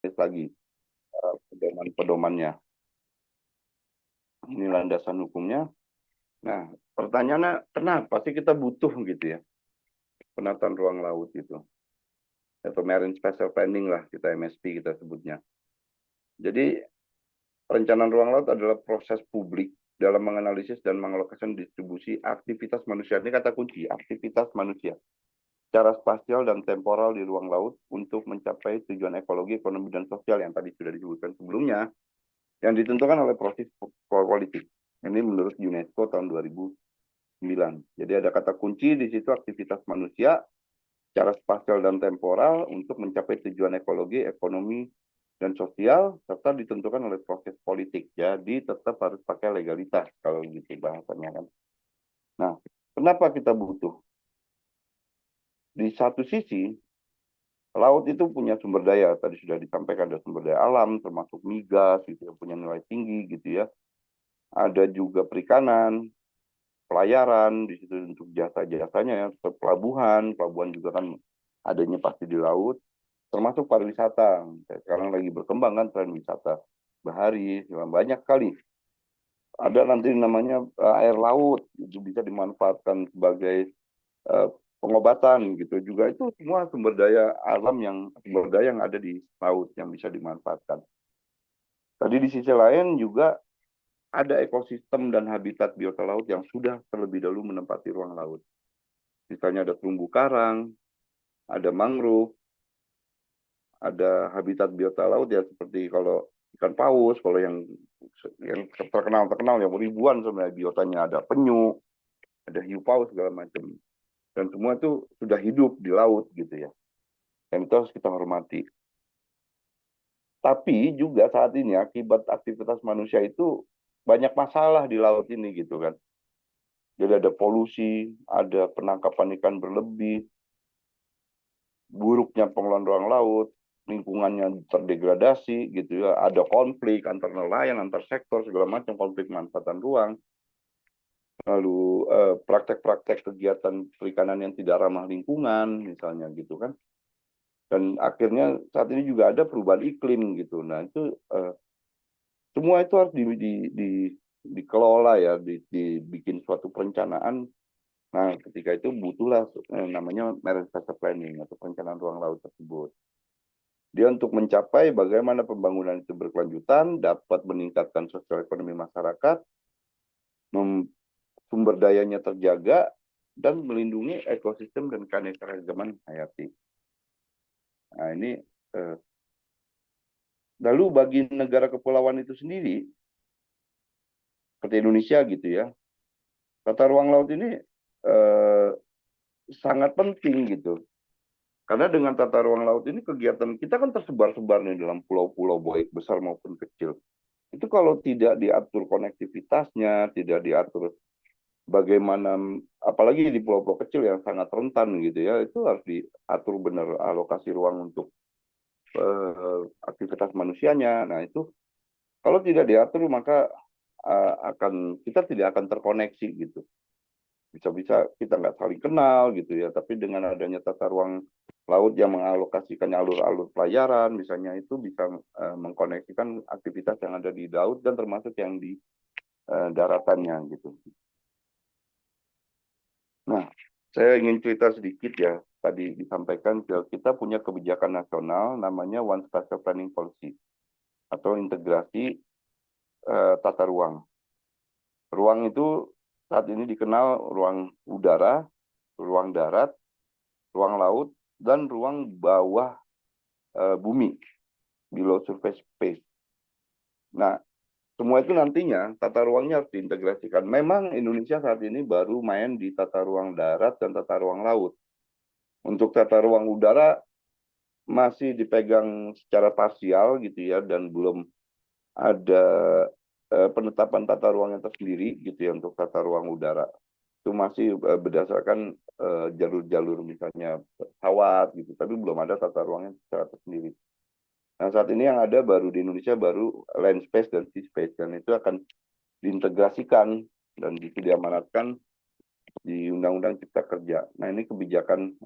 lagi pedoman-pedomannya. Ini landasan hukumnya. Nah, pertanyaannya kenapa sih kita butuh gitu ya penataan ruang laut itu, atau Marine Spatial Planning lah kita MSP kita sebutnya. Jadi perencanaan ruang laut adalah proses publik dalam menganalisis dan mengalokasikan distribusi aktivitas manusia. Ini kata kunci, aktivitas manusia secara spasial dan temporal di ruang laut untuk mencapai tujuan ekologi, ekonomi, dan sosial yang tadi sudah disebutkan sebelumnya, yang ditentukan oleh proses politik. Ini menurut UNESCO tahun 2009. Jadi ada kata kunci di situ, aktivitas manusia secara spasial dan temporal untuk mencapai tujuan ekologi, ekonomi, dan sosial, serta ditentukan oleh proses politik. Jadi tetap harus pakai legalitas kalau gitu bahasanya kan. Nah, kenapa kita butuh? Di satu sisi, laut itu punya sumber daya, tadi sudah disampaikan ada sumber daya alam, termasuk migas, gitu, yang punya nilai tinggi, gitu ya. Ada juga perikanan, pelayaran, di situ untuk jasa-jasanya, ya, pelabuhan, pelabuhan juga kan adanya pasti di laut, termasuk pariwisata. Sekarang lagi berkembang kan tren wisata bahari, banyak sekali. Ada nanti namanya air laut, itu bisa dimanfaatkan sebagai uh, pengobatan gitu juga, itu semua sumber daya yang ada di laut yang bisa dimanfaatkan. Tadi di sisi lain juga ada ekosistem dan habitat biota laut yang sudah terlebih dahulu menempati ruang laut. Misalnya ada terumbu karang, ada mangrove, ada habitat biota laut ya seperti kalau ikan paus, kalau yang terkenal yang ribuan sebenarnya biotanya, ada penyu, ada hiu paus segala macam. Dan semua itu sudah hidup di laut gitu ya. Dan itu harus kita hormati. Tapi juga saat ini akibat aktivitas manusia itu banyak masalah di laut ini gitu kan. Jadi ada polusi, ada penangkapan ikan berlebih, buruknya pengelolaan ruang laut, lingkungannya terdegradasi gitu ya, ada konflik antar nelayan, antar sektor segala macam, konflik manfaatan ruang, lalu praktek-praktek kegiatan perikanan yang tidak ramah lingkungan misalnya gitu kan. Dan akhirnya saat ini juga ada perubahan iklim gitu. Nah itu semua itu harus dikelola ya, dibikin suatu perencanaan. Nah ketika itu butuhlah namanya Marine Spatial Planning atau perencanaan ruang laut tersebut. Dia untuk mencapai bagaimana pembangunan itu berkelanjutan, dapat meningkatkan sosial ekonomi masyarakat, sumber dayanya terjaga, dan melindungi ekosistem dan keanekaragaman hayati. Nah ini lalu bagi negara kepulauan itu sendiri, seperti Indonesia gitu ya, tata ruang laut ini eh, sangat penting gitu. Karena dengan tata ruang laut ini kegiatan kita kan tersebar-sebar nih dalam pulau-pulau baik besar maupun kecil. Itu kalau tidak diatur konektivitasnya, tidak diatur bagaimana, apalagi di pulau-pulau kecil yang sangat rentan gitu ya, itu harus diatur benar alokasi ruang untuk aktivitas manusianya. Nah itu kalau tidak diatur maka kita tidak akan terkoneksi gitu. Bisa-bisa kita nggak saling kenal gitu ya, tapi dengan adanya tata ruang laut yang mengalokasikan alur-alur pelayaran misalnya, itu bisa mengkoneksikan aktivitas yang ada di laut dan termasuk yang di daratannya gitu. Nah, saya ingin cerita sedikit ya. Tadi disampaikan kita punya kebijakan nasional namanya One Spatial Planning Policy atau integrasi tata ruang. Ruang itu saat ini dikenal ruang udara, ruang darat, ruang laut, dan ruang bawah bumi, below surface space. Nah, semua itu nantinya tata ruangnya harus diintegrasikan. Memang Indonesia saat ini baru main di tata ruang darat dan tata ruang laut. Untuk tata ruang udara masih dipegang secara parsial gitu ya, dan belum ada penetapan tata ruang yang tersendiri gitu ya untuk tata ruang udara. Itu masih berdasarkan jalur-jalur misalnya pesawat gitu, tapi belum ada tata ruangnya secara tersendiri. Nah saat ini yang ada baru di Indonesia baru land space dan sea space, dan itu akan diintegrasikan dan itu diamanatkan di Undang-Undang Cipta Kerja. Nah ini kebijakan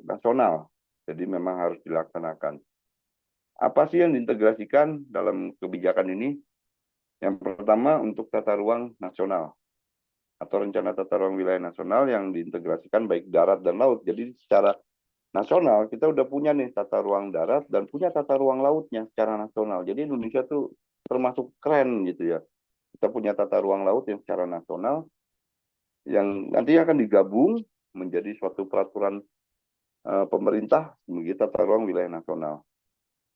nasional, jadi memang harus dilaksanakan. Apa sih yang diintegrasikan dalam kebijakan ini? Yang pertama untuk tata ruang nasional atau rencana tata ruang wilayah nasional yang diintegrasikan baik darat dan laut. Jadi secara nasional kita udah punya nih tata ruang darat dan punya tata ruang lautnya secara nasional. Jadi Indonesia tuh termasuk keren gitu ya. Kita punya tata ruang laut yang secara nasional yang nanti akan digabung menjadi suatu peraturan pemerintah sebagai tata ruang wilayah nasional.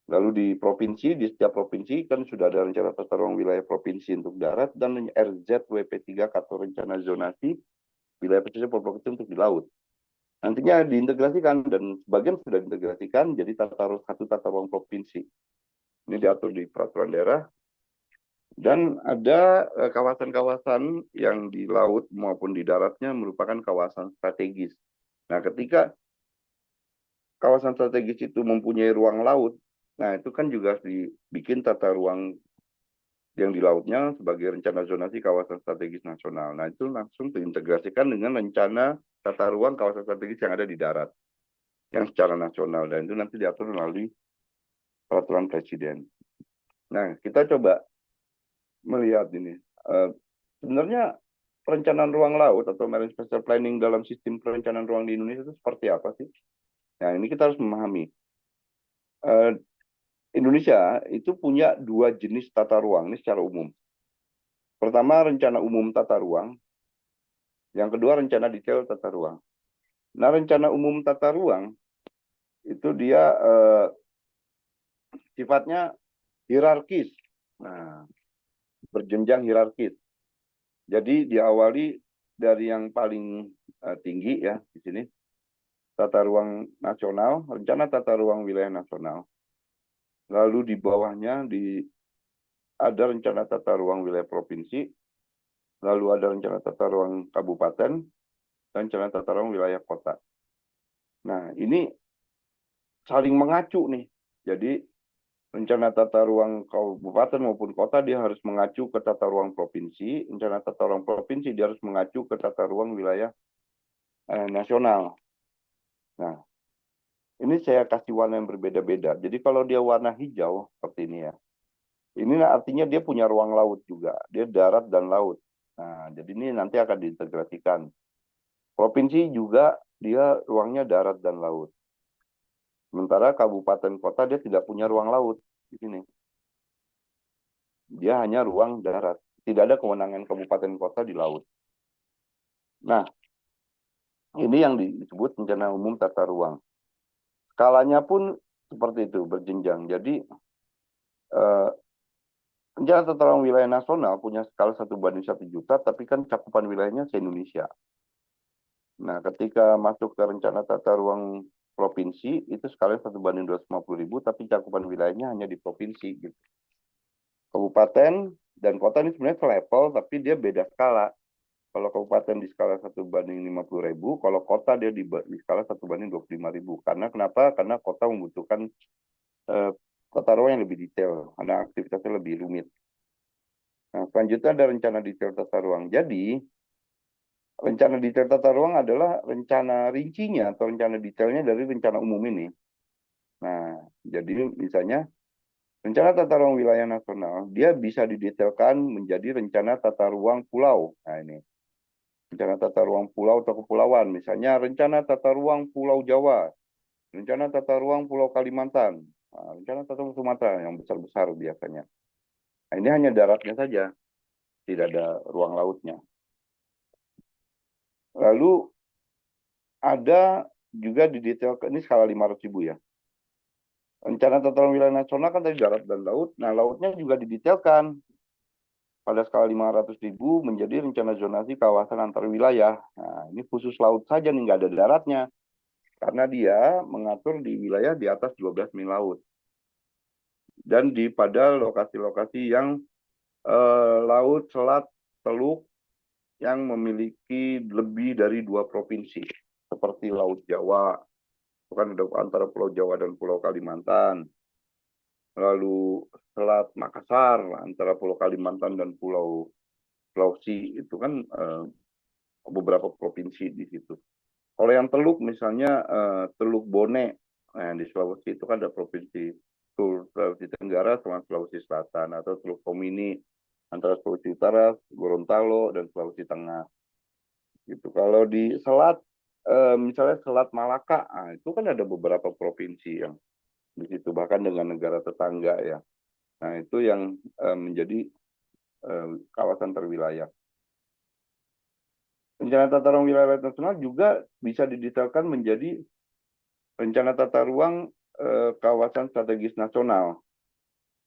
Lalu di provinsi, di setiap provinsi kan sudah ada rencana tata ruang wilayah provinsi untuk darat dan RZWP3 atau rencana zonasi wilayah pesisir provinsi untuk di laut. Nantinya diintegrasikan dan sebagian sudah diintegrasikan jadi satu tata ruang provinsi. Ini diatur di peraturan daerah. Dan ada kawasan-kawasan yang di laut maupun di daratnya merupakan kawasan strategis. Nah, ketika kawasan strategis itu mempunyai ruang laut, nah itu kan juga harus dibikin tata ruang yang di lautnya sebagai rencana zonasi kawasan strategis nasional. Nah, itu langsung diintegrasikan dengan rencana tata ruang kawasan strategis yang ada di darat, yang secara nasional. Dan itu nanti diatur melalui peraturan presiden. Nah, kita coba melihat ini. Sebenarnya perencanaan ruang laut atau marine spatial planning dalam sistem perencanaan ruang di Indonesia itu seperti apa sih? Nah, ini kita harus memahami. Indonesia itu punya dua jenis tata ruang ini secara umum. Pertama, rencana umum tata ruang. Yang kedua, rencana detail tata ruang. Nah, rencana umum tata ruang itu dia sifatnya hierarkis. Nah, berjenjang hierarkis. Jadi diawali dari yang paling tinggi ya di sini, tata ruang nasional, rencana tata ruang wilayah nasional. Lalu di bawahnya ada rencana tata ruang wilayah provinsi, lalu ada rencana tata ruang kabupaten, dan rencana tata ruang wilayah kota. Nah, ini saling mengacu nih. Jadi rencana tata ruang kabupaten maupun kota dia harus mengacu ke tata ruang provinsi, rencana tata ruang provinsi dia harus mengacu ke tata ruang wilayah nasional. Nah, ini saya kasih warna yang berbeda-beda. Jadi kalau dia warna hijau seperti ini ya, ini artinya dia punya ruang laut juga. Dia darat dan laut. Nah, jadi ini nanti akan diintegrasikan. Provinsi juga dia ruangnya darat dan laut. Sementara kabupaten kota dia tidak punya ruang laut di sini. Dia hanya ruang darat. Tidak ada kewenangan kabupaten kota di laut. Nah, ini yang disebut rencana umum tata ruang. Skalanya pun seperti itu, berjenjang. Jadi, rencana tata ruang wilayah nasional punya skala 1:1 juta, tapi kan cakupan wilayahnya se-Indonesia. Nah, ketika masuk ke rencana tata ruang provinsi, itu skalanya 1:250.000, tapi cakupan wilayahnya hanya di provinsi. Gitu. Kabupaten dan kota ini sebenarnya selevel, tapi dia beda skala. Kalau kabupaten di skala 1:50.000, kalau kota dia di skala 1:25.000. Karena kenapa? Karena kota membutuhkan tata ruang yang lebih detail, karena aktivitasnya lebih rumit. Nah, selanjutnya ada rencana detail tata ruang. Jadi, rencana detail tata ruang adalah rencana rincinya atau rencana detailnya dari rencana umum ini. Nah, jadi misalnya rencana tata ruang wilayah nasional, dia bisa didetailkan menjadi rencana tata ruang pulau. Nah, ini. Rencana tata ruang pulau atau kepulauan. Misalnya rencana tata ruang Pulau Jawa, rencana tata ruang Pulau Kalimantan, nah, rencana tata ruang Sumatera yang besar-besar biasanya. Nah, ini hanya daratnya saja, tidak ada ruang lautnya. Lalu ada juga didetailkan, ini skala 500.000 ya. Rencana tata ruang wilayah nasional kan tadi darat dan laut. Nah, lautnya juga didetailkan pada skala 500.000 menjadi rencana zonasi kawasan antar wilayah. Nah, ini khusus laut saja nih, nggak ada daratnya. Karena dia mengatur di wilayah di atas 12 mil laut. Dan pada lokasi-lokasi yang laut, selat, teluk yang memiliki lebih dari 2 provinsi. Seperti Laut Jawa, bukan ada antara Pulau Jawa dan Pulau Kalimantan. Lalu Selat Makassar, antara Pulau Kalimantan dan Pulau Sulawesi, itu kan beberapa provinsi di situ. Kalau yang teluk misalnya Teluk Bone, nah, di Sulawesi itu kan ada provinsi Sulawesi Tenggara sama Sulawesi Selatan, atau Teluk Tomini antara Sulawesi Utara, Gorontalo, dan Sulawesi Tengah. Gitu. Kalau di Selat, misalnya Selat Malaka, itu kan ada beberapa provinsi yang di situ, bahkan dengan negara tetangga ya. Nah itu yang menjadi kawasan terwilayah. Rencana tata ruang wilayah nasional juga bisa didetailkan menjadi rencana tata ruang kawasan strategis nasional.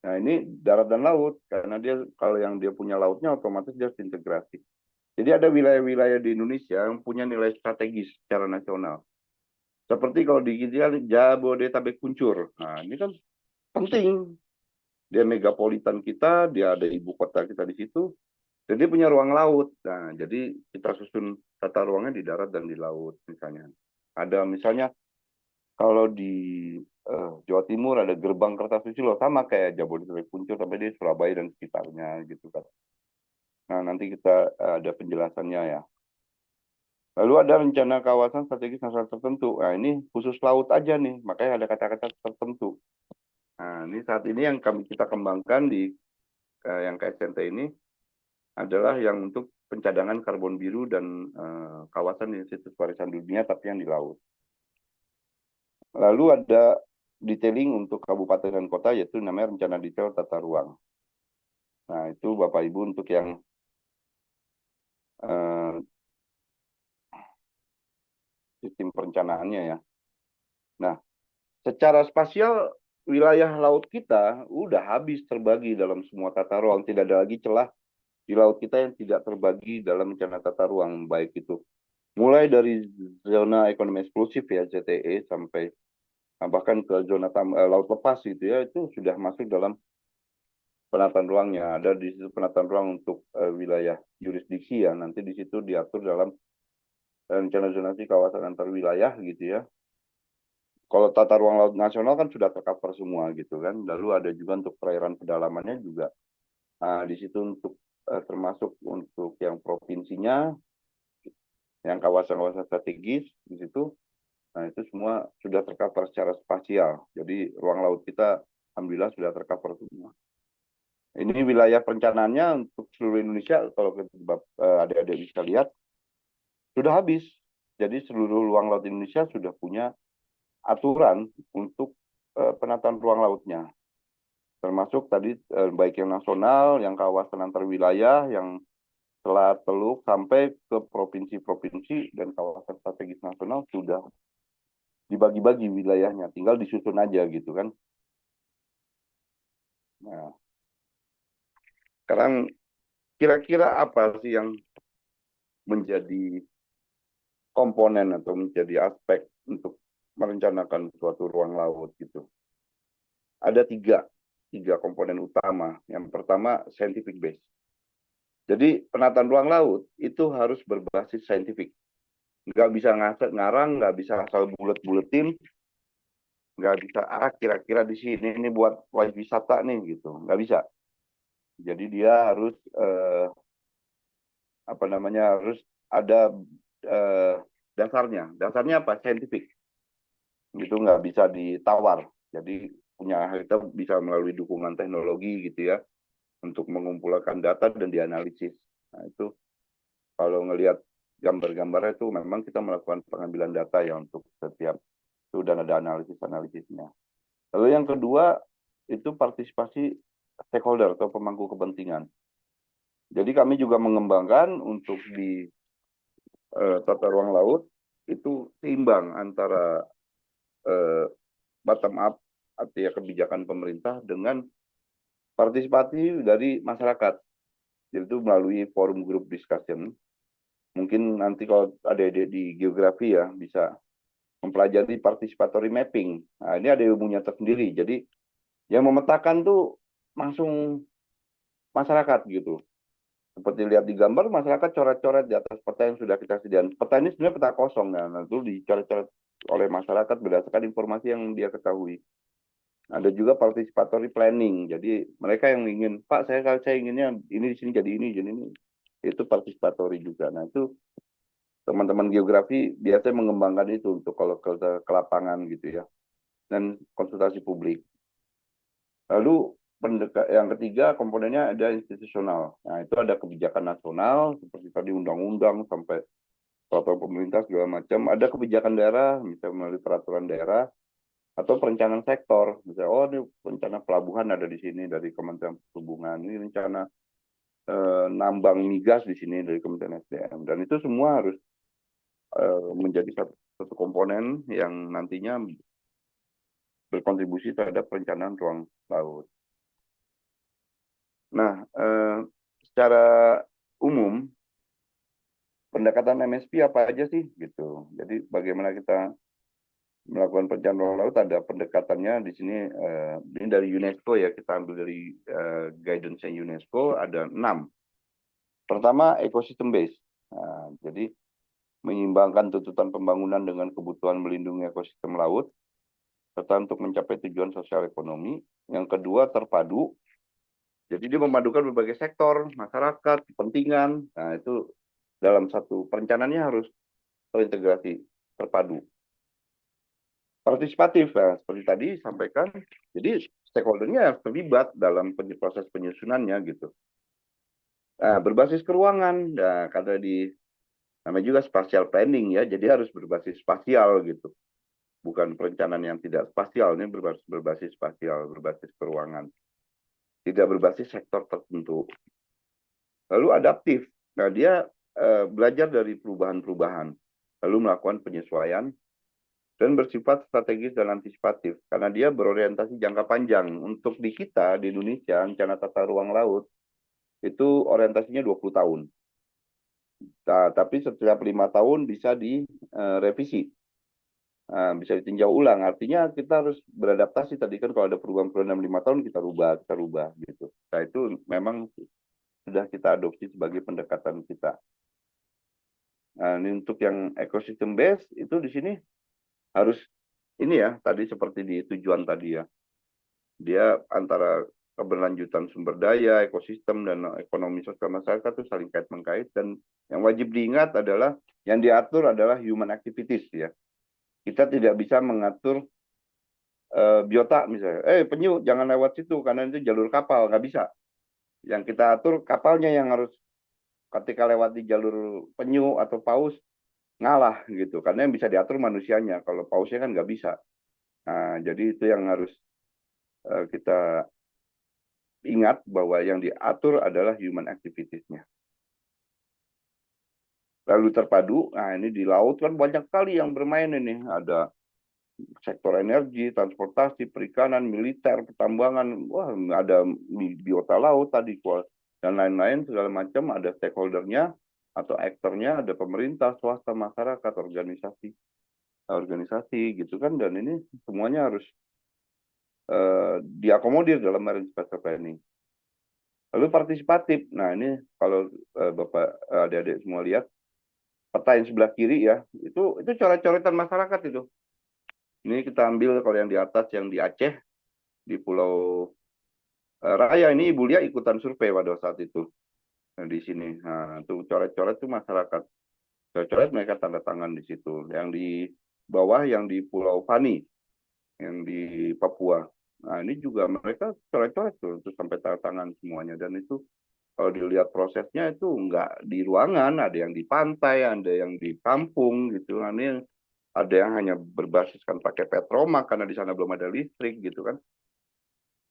Nah ini darat dan laut, karena dia kalau yang dia punya lautnya otomatis dia harus integrasi. Jadi ada wilayah-wilayah di Indonesia yang punya nilai strategis secara nasional. Seperti kalau di kita Jabodetabek Kuncur. Nah ini kan penting. Dia megapolitan kita, dia ada ibu kota kita di situ, jadi punya ruang laut. Nah, jadi kita susun tata ruangnya di darat dan di laut misalnya. Ada misalnya kalau di Jawa Timur ada gerbang Kertasusilo sama kayak Jabodetabek Puncur sampai di Surabaya dan sekitarnya gitu kan. Nah, nanti kita ada penjelasannya ya. Lalu ada rencana kawasan strategis nasional tertentu. Nah, ini khusus laut aja nih, makanya ada kata-kata tertentu. Nah, ini saat ini yang kita kembangkan di yang KSNT ini adalah yang untuk pencadangan karbon biru dan kawasan situs warisan dunia tapi yang di laut. Lalu ada detailing untuk kabupaten dan kota, yaitu namanya rencana detail tata ruang. Nah itu Bapak Ibu untuk yang sistem perencanaannya ya. Nah secara spasial wilayah laut kita udah habis terbagi dalam semua tata ruang, tidak ada lagi celah di laut kita yang tidak terbagi dalam rencana tata ruang, baik itu mulai dari zona ekonomi eksklusif ya ZTE sampai bahkan ke zona laut lepas gitu ya, itu sudah masuk dalam penataan ruangnya. Ada di situ penataan ruang untuk wilayah jurisdiksi ya, nanti di situ diatur dalam rencana zonasi kawasan antar wilayah gitu ya. Kalau tata ruang laut nasional kan sudah tercover semua gitu kan. Lalu ada juga untuk perairan pedalamannya juga. Nah, di situ untuk termasuk untuk yang provinsinya, yang kawasan-kawasan strategis di situ. Nah, itu semua sudah tercover secara spasial. Jadi ruang laut kita alhamdulillah sudah tercover semua. Ini wilayah perencanaannya untuk seluruh Indonesia, kalau adik-adik bisa lihat, sudah habis. Jadi seluruh ruang laut Indonesia sudah punya aturan untuk penataan ruang lautnya. Termasuk tadi baik yang nasional, yang kawasan antar wilayah, yang selat teluk, sampai ke provinsi-provinsi dan kawasan strategis nasional sudah dibagi-bagi wilayahnya. Tinggal disusun aja gitu kan. Nah, sekarang kira-kira apa sih yang menjadi komponen atau menjadi aspek untuk merencanakan suatu ruang laut gitu? Ada tiga komponen utama. Yang pertama scientific base. Jadi penataan ruang laut itu harus berbasis saintifik. Nggak bisa ngarang, nggak bisa asal bulet-buletin, nggak bisa kira-kira di sini ini buat wajib wisata nih gitu, nggak bisa. Jadi dia harus apa namanya, harus ada dasarnya. Dasarnya apa? Saintifik. Itu nggak bisa ditawar. Jadi punya kita bisa melalui dukungan teknologi gitu ya untuk mengumpulkan data dan dianalisis. Nah itu kalau ngelihat gambar-gambarnya itu memang kita melakukan pengambilan data ya untuk setiap itu dan ada analisisnya. Lalu yang kedua itu partisipasi stakeholder atau pemangku kepentingan. Jadi kami juga mengembangkan untuk di tata ruang laut itu seimbang antara bottom up artinya kebijakan pemerintah dengan partisipasi dari masyarakat, yaitu melalui forum group discussion. Mungkin nanti kalau ada di geografi ya bisa mempelajari participatory mapping. Nah, ini ada ilmunya tersendiri. Jadi yang memetakan tuh langsung masyarakat gitu. Seperti lihat di gambar, masyarakat coret-coret di atas peta yang sudah kita sediakan. Peta ini sebenarnya peta kosong, nah itu dicoret-coret oleh masyarakat berdasarkan informasi yang dia ketahui. Ada juga participatory planning. Jadi mereka yang ingin, Pak, saya inginnya ini di sini jadi ini, jadi ini. Itu participatory juga. Nah, itu teman-teman geografi biasanya mengembangkan itu untuk kalau ke lapangan gitu ya. Dan konsultasi publik. Lalu yang ketiga komponennya ada institusional. Nah, itu ada kebijakan nasional seperti tadi undang-undang sampai peraturan pemerintah segala macam. Ada kebijakan daerah, misalnya melalui peraturan daerah atau perencanaan sektor. Misalnya, oh ini rencana pelabuhan ada di sini dari Kementerian Perhubungan, ini rencana nambang migas di sini dari Kementerian SDM. Dan itu semua harus menjadi satu komponen yang nantinya berkontribusi terhadap perencanaan ruang laut. Nah, secara umum pendekatan MSP apa aja sih gitu. Jadi bagaimana kita melakukan perencanaan ruang laut, ada pendekatannya di sini. Ini dari UNESCO ya, kita ambil dari guidance UNESCO ada 6. Pertama, ecosystem base. Nah, jadi menyeimbangkan tuntutan pembangunan dengan kebutuhan melindungi ekosistem laut serta untuk mencapai tujuan sosial ekonomi. Yang kedua, terpadu. Jadi dia memadukan berbagai sektor, masyarakat, kepentingan. Nah, itu dalam satu perencanaannya harus terintegrasi, terpadu. Partisipatif, nah, seperti tadi sampaikan, jadi stakeholder-nya terlibat dalam proses penyusunannya gitu. Nah, berbasis keuangan, nah, karena namanya juga spatial planning ya, jadi harus berbasis spasial gitu. Bukan perencanaan yang tidak spasial, ini berbasis spasial, berbasis keuangan. Tidak berbasis sektor tertentu. Lalu adaptif, nah dia belajar dari perubahan-perubahan, lalu melakukan penyesuaian, dan bersifat strategis dan antisipatif karena dia berorientasi jangka panjang. Untuk di kita di Indonesia rencana tata ruang laut itu orientasinya 20 tahun. Nah, tapi setiap 5 tahun bisa direvisi. Nah, bisa ditinjau ulang. Artinya kita harus beradaptasi tadi kan, kalau ada perubahan-perubahan dalam 5 tahun kita rubah gitu. Nah, itu memang sudah kita adopsi sebagai pendekatan kita. Nah, ini untuk yang ecosystem base itu di sini harus ini ya, tadi seperti di tujuan tadi ya. Dia antara keberlanjutan sumber daya, ekosistem, dan ekonomi sosial masyarakat itu saling kait-mengkait. Dan yang wajib diingat adalah, yang diatur adalah human activities ya. Kita tidak bisa mengatur biota misalnya, penyu jangan lewat situ karena itu jalur kapal, nggak bisa. Yang kita atur kapalnya yang harus ketika lewat di jalur penyu atau paus ngalah gitu, karena yang bisa diatur manusianya, kalau pausnya kan nggak bisa. Nah, jadi itu yang harus kita ingat, bahwa yang diatur adalah human activities-nya. Lalu terpadu, nah ini di laut kan banyak sekali yang bermain ini. Ada sektor energi, transportasi, perikanan, militer, pertambangan, wah ada biota laut tadi, dan lain-lain segala macam. Ada stakeholder-nya atau aktornya, ada pemerintah, swasta, masyarakat, organisasi gitu kan. Dan ini semuanya harus diakomodir dalam marine spatial planning. Lalu partisipatif. Nah, ini kalau Bapak adik-adik semua lihat peta yang sebelah kiri ya, itu coret-coretan masyarakat itu. Ini kita ambil kalau yang di atas, yang di Aceh, di Pulau Raya, ini Ibu Lia ikutan survei pada saat itu. Nah, di sini. Nah, itu coret-coret itu masyarakat. Coret-coret mereka tanda tangan di situ. Yang di bawah yang di Pulau Fani, yang di Papua. Nah, ini juga mereka coret-coret tuh, itu sampai tanda tangan semuanya. Dan itu kalau dilihat prosesnya itu nggak di ruangan, ada yang di pantai, ada yang di kampung gitu. Nah, ini ada yang hanya berbasiskan pakai petromak karena di sana belum ada listrik gitu kan.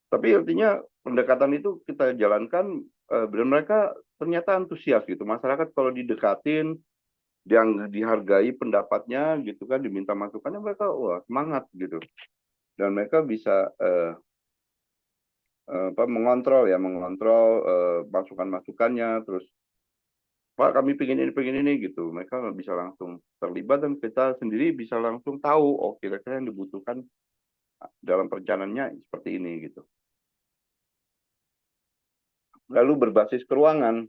Tapi artinya pendekatan itu kita jalankan, dan mereka ternyata antusias gitu. Masyarakat kalau didekatin, yang dihargai pendapatnya gitu kan, diminta masukannya, mereka wah semangat gitu. Dan mereka bisa mengontrol masukan-masukannya, terus Pak kami pengen ini gitu. Mereka bisa langsung terlibat, dan kita sendiri bisa langsung tahu, oh kira-kira yang dibutuhkan dalam perencanaannya seperti ini gitu. Lalu berbasis keuangan.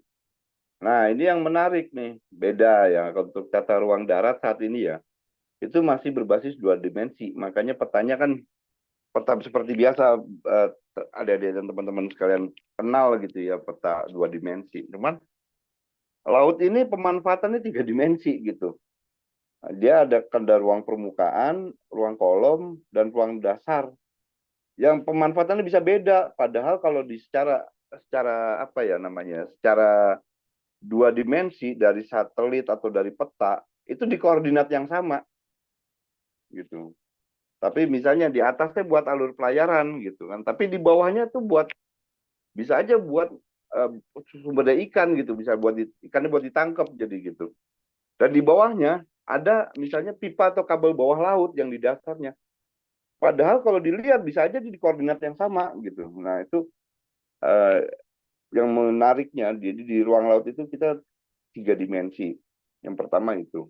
Nah, ini yang menarik nih. Beda ya, untuk tata ruang darat saat ini ya, itu masih berbasis 2 dimensi. Makanya petanya kan peta seperti biasa, ada dan teman-teman sekalian kenal gitu ya, peta 2 dimensi. Cuman laut ini pemanfaatannya 3 dimensi gitu. Dia ada kadar ruang permukaan, ruang kolom, dan ruang dasar. yang pemanfaatannya bisa beda. Padahal kalau di secara secara apa ya namanya, secara dua dimensi dari satelit atau dari peta itu di koordinat yang sama gitu. Tapi misalnya di atasnya buat alur pelayaran gitu kan, tapi di bawahnya tuh buat bisa aja buat eh, sumber daya ikan gitu, bisa buat ikannya buat ditangkap jadi gitu. Dan di bawahnya ada misalnya pipa atau kabel bawah laut yang di dasarnya. Padahal kalau dilihat bisa aja di koordinat yang sama gitu. Nah itu eh, yang menariknya, jadi di ruang laut itu kita tiga dimensi. Yang pertama itu.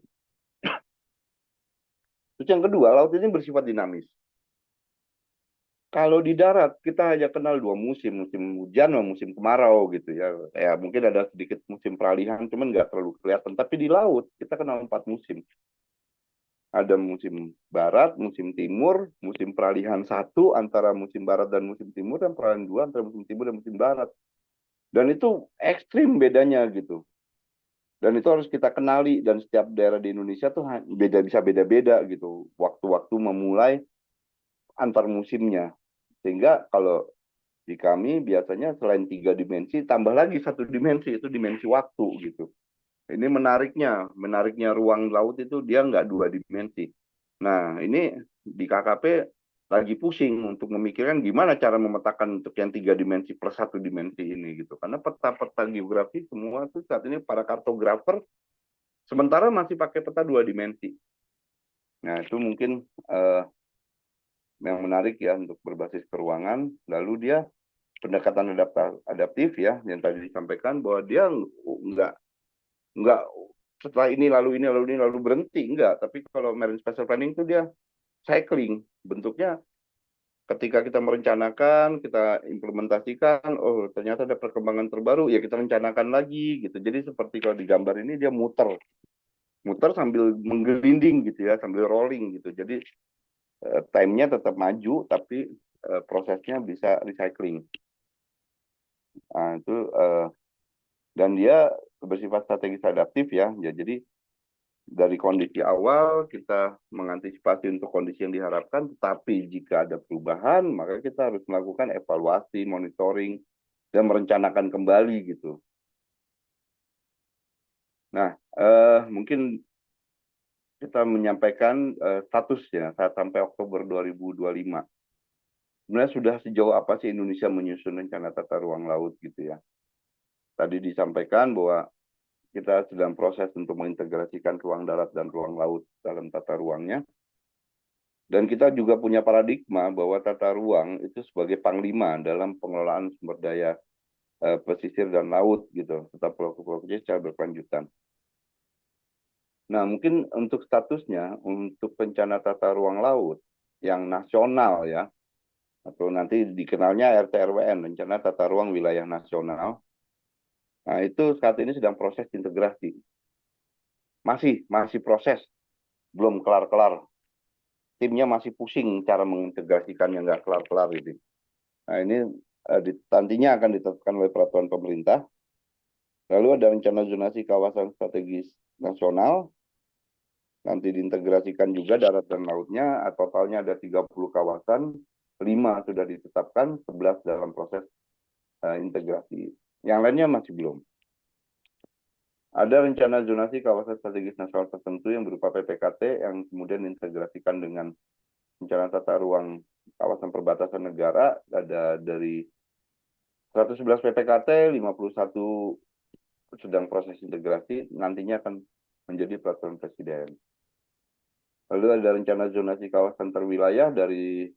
Terus yang kedua, laut ini bersifat dinamis. Kalau di darat kita hanya kenal dua musim, musim hujan sama musim kemarau gitu ya. Ya mungkin ada sedikit musim peralihan, cuman nggak terlalu kelihatan. Tapi di laut kita kenal empat musim. Ada musim barat, musim timur, musim peralihan satu antara musim barat dan musim timur, dan peralihan dua antara musim timur dan musim barat. Dan itu ekstrim bedanya gitu. Dan itu harus kita kenali, dan setiap daerah di Indonesia tuh beda, bisa beda-beda gitu. Waktu-waktu memulai antar musimnya. Sehingga kalau di kami biasanya selain tiga dimensi, tambah lagi satu dimensi, itu dimensi waktu gitu. Ini menariknya ruang laut itu dia nggak dua dimensi. Nah, ini di KKP lagi pusing untuk memikirkan gimana cara memetakan untuk yang tiga dimensi plus satu dimensi ini gitu. Karena peta-peta geografi semua tuh saat ini para kartografer sementara masih pakai peta dua dimensi. Nah, itu mungkin eh, yang menarik ya untuk berbasis keruangan. Lalu dia pendekatan adaptif ya yang tadi disampaikan bahwa dia nggak setelah ini lalu ini lalu ini lalu berhenti, enggak. Tapi kalau marine spatial planning itu dia cycling bentuknya. Ketika kita merencanakan, kita implementasikan, oh ternyata ada perkembangan terbaru, ya kita rencanakan lagi gitu. Jadi seperti kalau di gambar ini dia muter muter sambil menggelinding gitu ya, sambil rolling gitu. Jadi time-nya tetap maju tapi prosesnya bisa recycling. Nah, itu dan dia bersifat strategis adaptif ya. Ya jadi dari kondisi awal kita mengantisipasi untuk kondisi yang diharapkan, tetapi jika ada perubahan, maka kita harus melakukan evaluasi, monitoring, dan merencanakan kembali gitu. Nah, mungkin kita menyampaikan statusnya saat sampai Oktober 2025. Sebenarnya sudah sejauh apa sih Indonesia menyusun rencana tata ruang laut gitu ya. Tadi disampaikan bahwa kita sedang proses untuk mengintegrasikan ruang darat dan ruang laut dalam tata ruangnya. Dan kita juga punya paradigma bahwa tata ruang itu sebagai panglima dalam pengelolaan sumber daya pesisir dan laut gitu, tetap pulau-pulau kecil secara berkelanjutan. Nah, mungkin untuk statusnya, untuk rencana tata ruang laut yang nasional ya, atau nanti dikenalnya RTRWN, Rencana Tata Ruang Wilayah Nasional. Nah, itu saat ini sedang proses integrasi. Masih proses, belum kelar-kelar. Timnya masih pusing cara mengintegrasikan yang nggak kelar-kelar ini. Nah, ini nantinya akan ditetapkan oleh peraturan pemerintah. Lalu ada rencana zonasi kawasan strategis nasional, nanti diintegrasikan juga darat dan lautnya, totalnya ada 30 kawasan, 5 sudah ditetapkan, 11 dalam proses integrasi. Yang lainnya masih belum. Ada rencana zonasi kawasan strategis nasional tertentu yang berupa PPKT yang kemudian diintegrasikan dengan rencana tata ruang kawasan perbatasan negara. Ada dari 111 PPKT, 51 sedang proses integrasi, nantinya akan menjadi peraturan presiden. Lalu ada rencana zonasi kawasan terwilayah dari,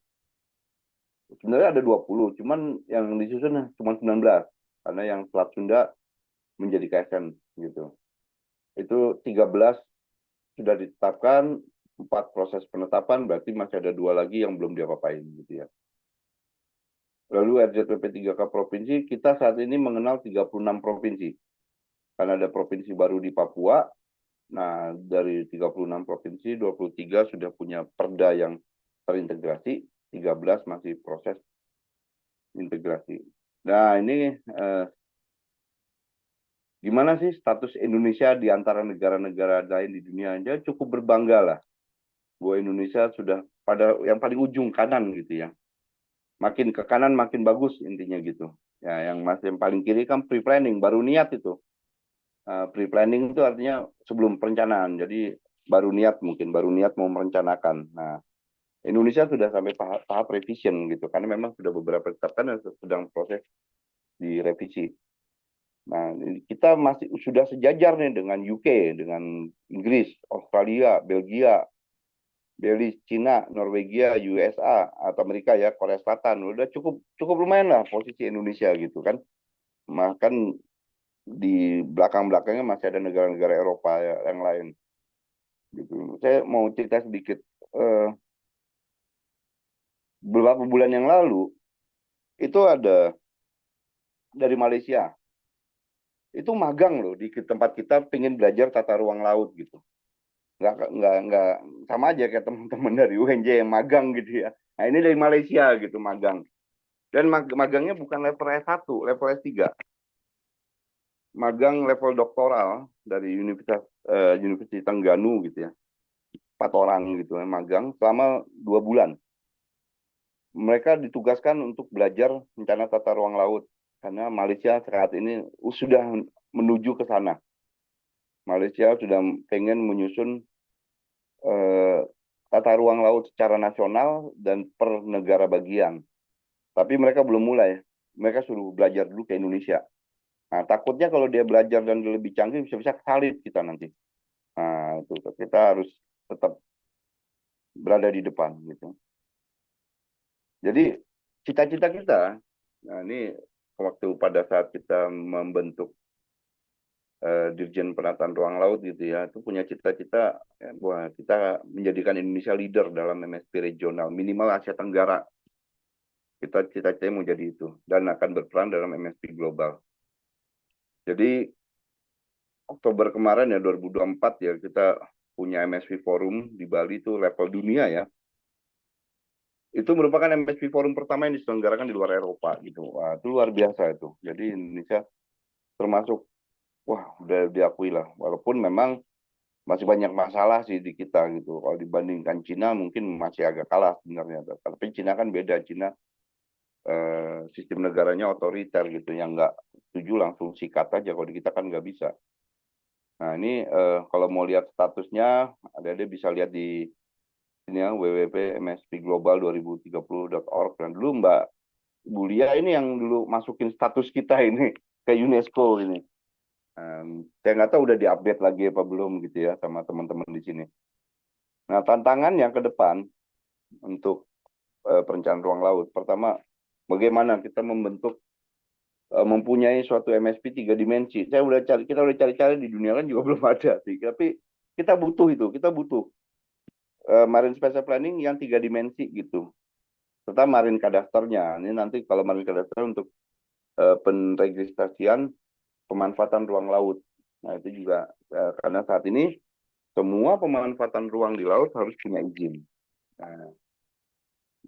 sebenarnya ada 20, cuman yang disusun cuma 19, karena yang Selat Sunda menjadi KSN gitu. Itu 13 sudah ditetapkan, 4 proses penetapan, berarti masih ada 2 lagi yang belum diapa-apain gitu ya. Lalu RZPP 3K provinsi, kita saat ini mengenal 36 provinsi. Karena ada provinsi baru di Papua. Nah, dari 36 provinsi, 23 sudah punya perda yang terintegrasi, 13 masih proses integrasi. Nah, ini gimana sih status Indonesia di antara negara-negara lain di dunia? Dia cukup berbangga lah bahwa Indonesia sudah pada yang paling ujung kanan gitu ya. makin ke kanan makin bagus intinya gitu. Ya, yang paling kiri kan pre-planning, baru niat itu. Pre-planning itu artinya sebelum perencanaan. Jadi baru niat mau merencanakan. Nah, Indonesia sudah sampai tahap revision gitu, karena memang sudah beberapa ditetapkan dan sedang proses direvisi. Nah, kita masih sudah sejajar nih dengan UK, dengan Inggris, Australia, Belgia, Belize, Cina, Norwegia, USA atau Amerika ya, Korea Selatan. Udah cukup cukup lumayan lah posisi Indonesia gitu kan. Bahkan di belakang-belakangnya masih ada negara-negara Eropa ya, yang lain gitu. Saya mau cerita sedikit. Eh, Beberapa bulan yang lalu itu ada dari Malaysia. Itu magang loh di tempat kita pengen belajar tata ruang laut gitu. Nggak sama aja kayak teman-teman dari UNJ yang magang gitu ya. Nah ini dari Malaysia gitu magang. Dan magangnya bukan level S1, level S3. Magang level doktoral dari Universitas Terengganu gitu ya. 4 orang gitu ya, magang selama 2 bulan. Mereka ditugaskan untuk belajar rencana tata ruang laut. Karena Malaysia saat ini sudah menuju ke sana. Malaysia sudah pengen menyusun eh, tata ruang laut secara nasional dan per negara bagian. Tapi mereka belum mulai. Mereka suruh belajar dulu ke Indonesia. Nah, takutnya kalau dia belajar dan lebih canggih, bisa-bisa kesalip kita nanti. Nah, itu kita harus tetap berada di depan gitu. Jadi cita-cita kita, nah ini waktu pada saat kita membentuk Dirjen Penataan Ruang Laut gitu ya, itu punya cita-cita ya, bahwa kita menjadikan Indonesia leader dalam MSP regional, minimal Asia Tenggara. Kita cita-cita mau jadi itu dan akan berperan dalam MSP global. Jadi Oktober kemarin ya 2024 ya kita punya MSP Forum di Bali itu level dunia ya. Itu merupakan MSP Forum pertama yang diselenggarakan di luar Eropa gitu. Wah, itu luar biasa itu. Jadi Indonesia termasuk wah udah diakui lah. Walaupun memang masih banyak masalah sih di kita gitu. Kalau dibandingkan Cina mungkin masih agak kalah sebenarnya. Tapi Cina kan beda. Cina sistem negaranya otoriter gitu. Yang nggak setuju langsung sikat aja. Kalau di kita kan nggak bisa. Nah ini kalau mau lihat statusnya, ada bisa lihat di ini ya, www.mspglobal2030.org. Dan dulu Mbak Bulia ini yang dulu masukin status kita ini ke UNESCO ini. Saya nggak tahu udah diupdate lagi apa belum gitu ya sama teman-teman di sini. Nah, tantangan yang ke depan untuk perencanaan ruang laut. Pertama, bagaimana kita mempunyai suatu MSP 3 dimensi. Kita udah cari-cari di dunia kan juga belum ada sih. Tapi kita butuh itu, kita butuh marine spatial planning yang 3 dimensi gitu. Serta marine kadasternya. Ini nanti kalau marine kadaster untuk penregistrasian pemanfaatan ruang laut. Nah itu juga karena saat ini semua pemanfaatan ruang di laut harus punya izin. Nah,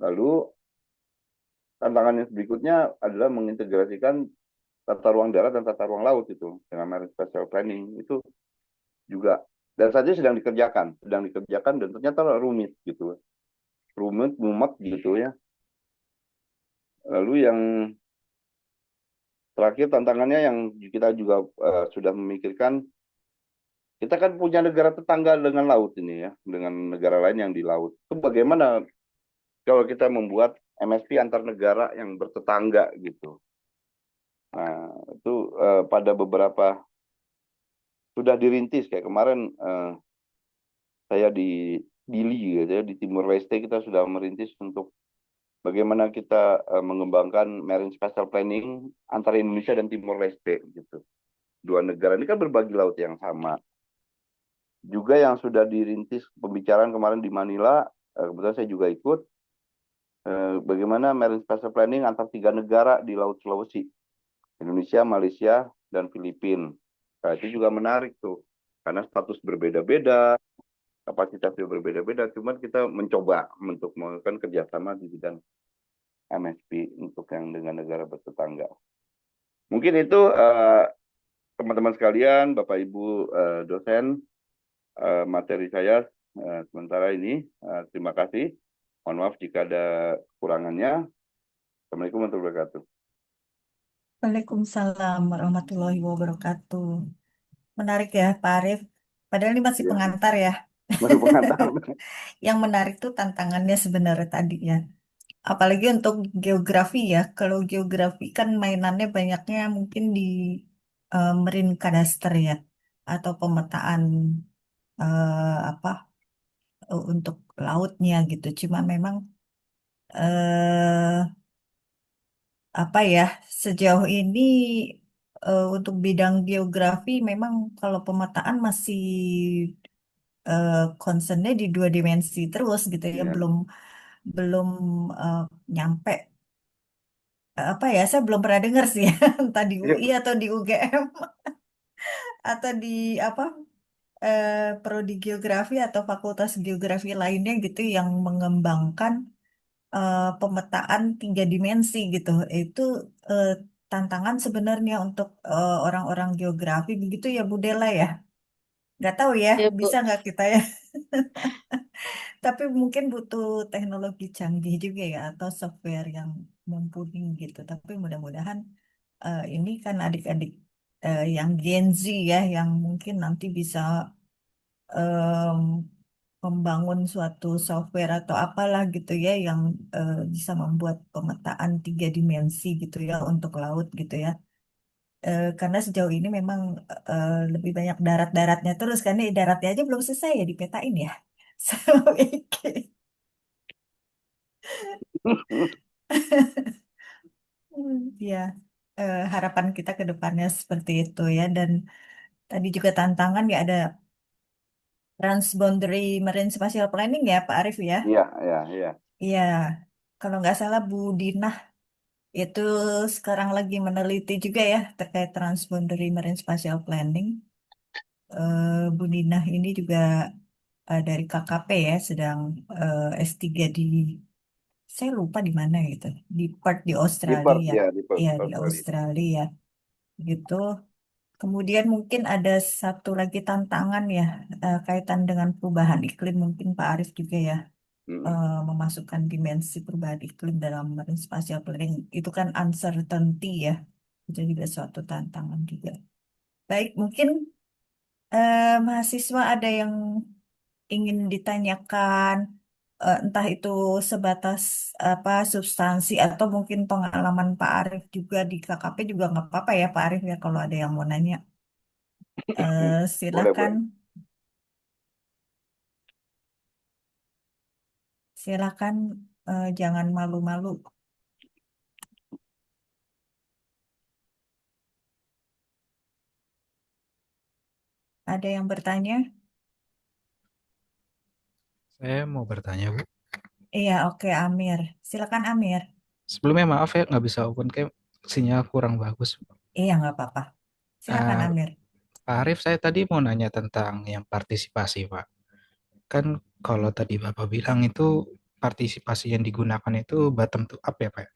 lalu tantangan yang berikutnya adalah mengintegrasikan tata ruang darat dan tata ruang laut itu dengan marine spatial planning itu juga dan saja sedang dikerjakan dan ternyata rumit gitu, rumit, mumet gitu ya. Lalu yang terakhir tantangannya yang kita juga sudah memikirkan, kita kan punya negara tetangga dengan laut ini ya, dengan negara lain yang di laut. Itu bagaimana kalau kita membuat MSP antar negara yang bertetangga gitu. Nah, itu pada beberapa sudah dirintis kayak kemarin saya di Dili gitu ya, di Timur Leste kita sudah merintis untuk bagaimana kita mengembangkan marine spatial planning antara Indonesia dan Timor Leste gitu. Dua negara ini kan berbagi laut yang sama. Juga yang sudah dirintis pembicaraan kemarin di Manila, kebetulan saya juga ikut, bagaimana marine spatial planning antar 3 negara di Laut Sulawesi, Indonesia, Malaysia, dan Filipina. Nah, itu juga menarik tuh, karena status berbeda-beda, kapasitasnya berbeda-beda, cuman kita mencoba untuk melakukan kerjasama di bidang MSP untuk yang dengan negara bertetangga. Mungkin itu teman-teman sekalian, Bapak Ibu dosen, materi saya sementara ini. Terima kasih. Mohon maaf jika ada kekurangannya. Assalamualaikum warahmatullahi wabarakatuh. Waalaikumsalam warahmatullahi wabarakatuh. Menarik ya, Pak Arief. Padahal ini masih Ya, pengantar ya. baru pengantar. Yang menarik tuh tantangannya sebenarnya tadi ya. Apalagi untuk geografi ya. Kalau geografi kan mainannya banyaknya mungkin di marine cadastre ya. Atau pemetaan apa untuk lautnya gitu. Cuma memang eh, apa ya, sejauh ini untuk bidang geografi memang kalau pemetaan masih concernnya di dua dimensi terus gitu ya, Ya, belum belum eh, nyampe apa ya, saya belum pernah dengar sih ya, entah di ya, UI atau di UGM atau di apa eh, prodi geografi atau fakultas geografi lainnya gitu yang mengembangkan pemetaan tiga dimensi gitu. Itu eh, tantangan sebenarnya untuk orang-orang geografi begitu ya Bu Dela ya. Nggak tahu ya, Ya, Bu. bisa nggak kita ya. Tapi mungkin butuh teknologi canggih juga ya atau software yang mumpuni gitu. Tapi mudah-mudahan ini kan adik-adik yang Gen Z ya yang mungkin nanti bisa em, membangun suatu software atau apalah gitu ya yang bisa membuat pemetaan tiga dimensi gitu ya untuk laut gitu ya. Karena sejauh ini memang lebih banyak darat-daratnya terus karena daratnya aja belum selesai ya dipetain ya. Oke. Ya, harapan kita ke depannya seperti itu ya. Dan tadi juga tantangan ya ada transboundary marine spatial planning ya Pak Arief ya. ya, ya, ya. Iya, kalau nggak salah Bu Dinah itu sekarang lagi meneliti juga ya terkait transboundary marine spatial planning. Bu Dinah ini juga dari KKP ya sedang S3 di saya lupa di mana gitu di Perth di Di Perth, Australia ya, di Perth, ya di Australia. Australia gitu. Kemudian mungkin ada satu lagi tantangan ya kaitan dengan perubahan iklim mungkin Pak Arief juga ya Mm. memasukkan dimensi perubahan iklim dalam marine spatial planning itu kan uncertainty ya itu juga suatu tantangan juga. Baik, mungkin mahasiswa ada yang ingin ditanyakan entah itu sebatas apa substansi atau mungkin pengalaman Pak Arief juga di KKP juga nggak apa-apa ya Pak Arief ya kalau ada yang mau nanya. Boleh, Silakan boleh. silakan jangan malu-malu. Ada yang bertanya? Saya mau bertanya, Bu. Iya, oke Amir. Silakan Amir. Sebelumnya maaf ya, nggak bisa open cam, sinyal kurang bagus. Iya, nggak apa-apa. Silakan Eh, Amir. Pak Arief, saya tadi mau nanya tentang yang partisipasi, Pak. Kan kalau tadi Bapak bilang itu partisipasi yang digunakan itu bottom to up ya, Pak.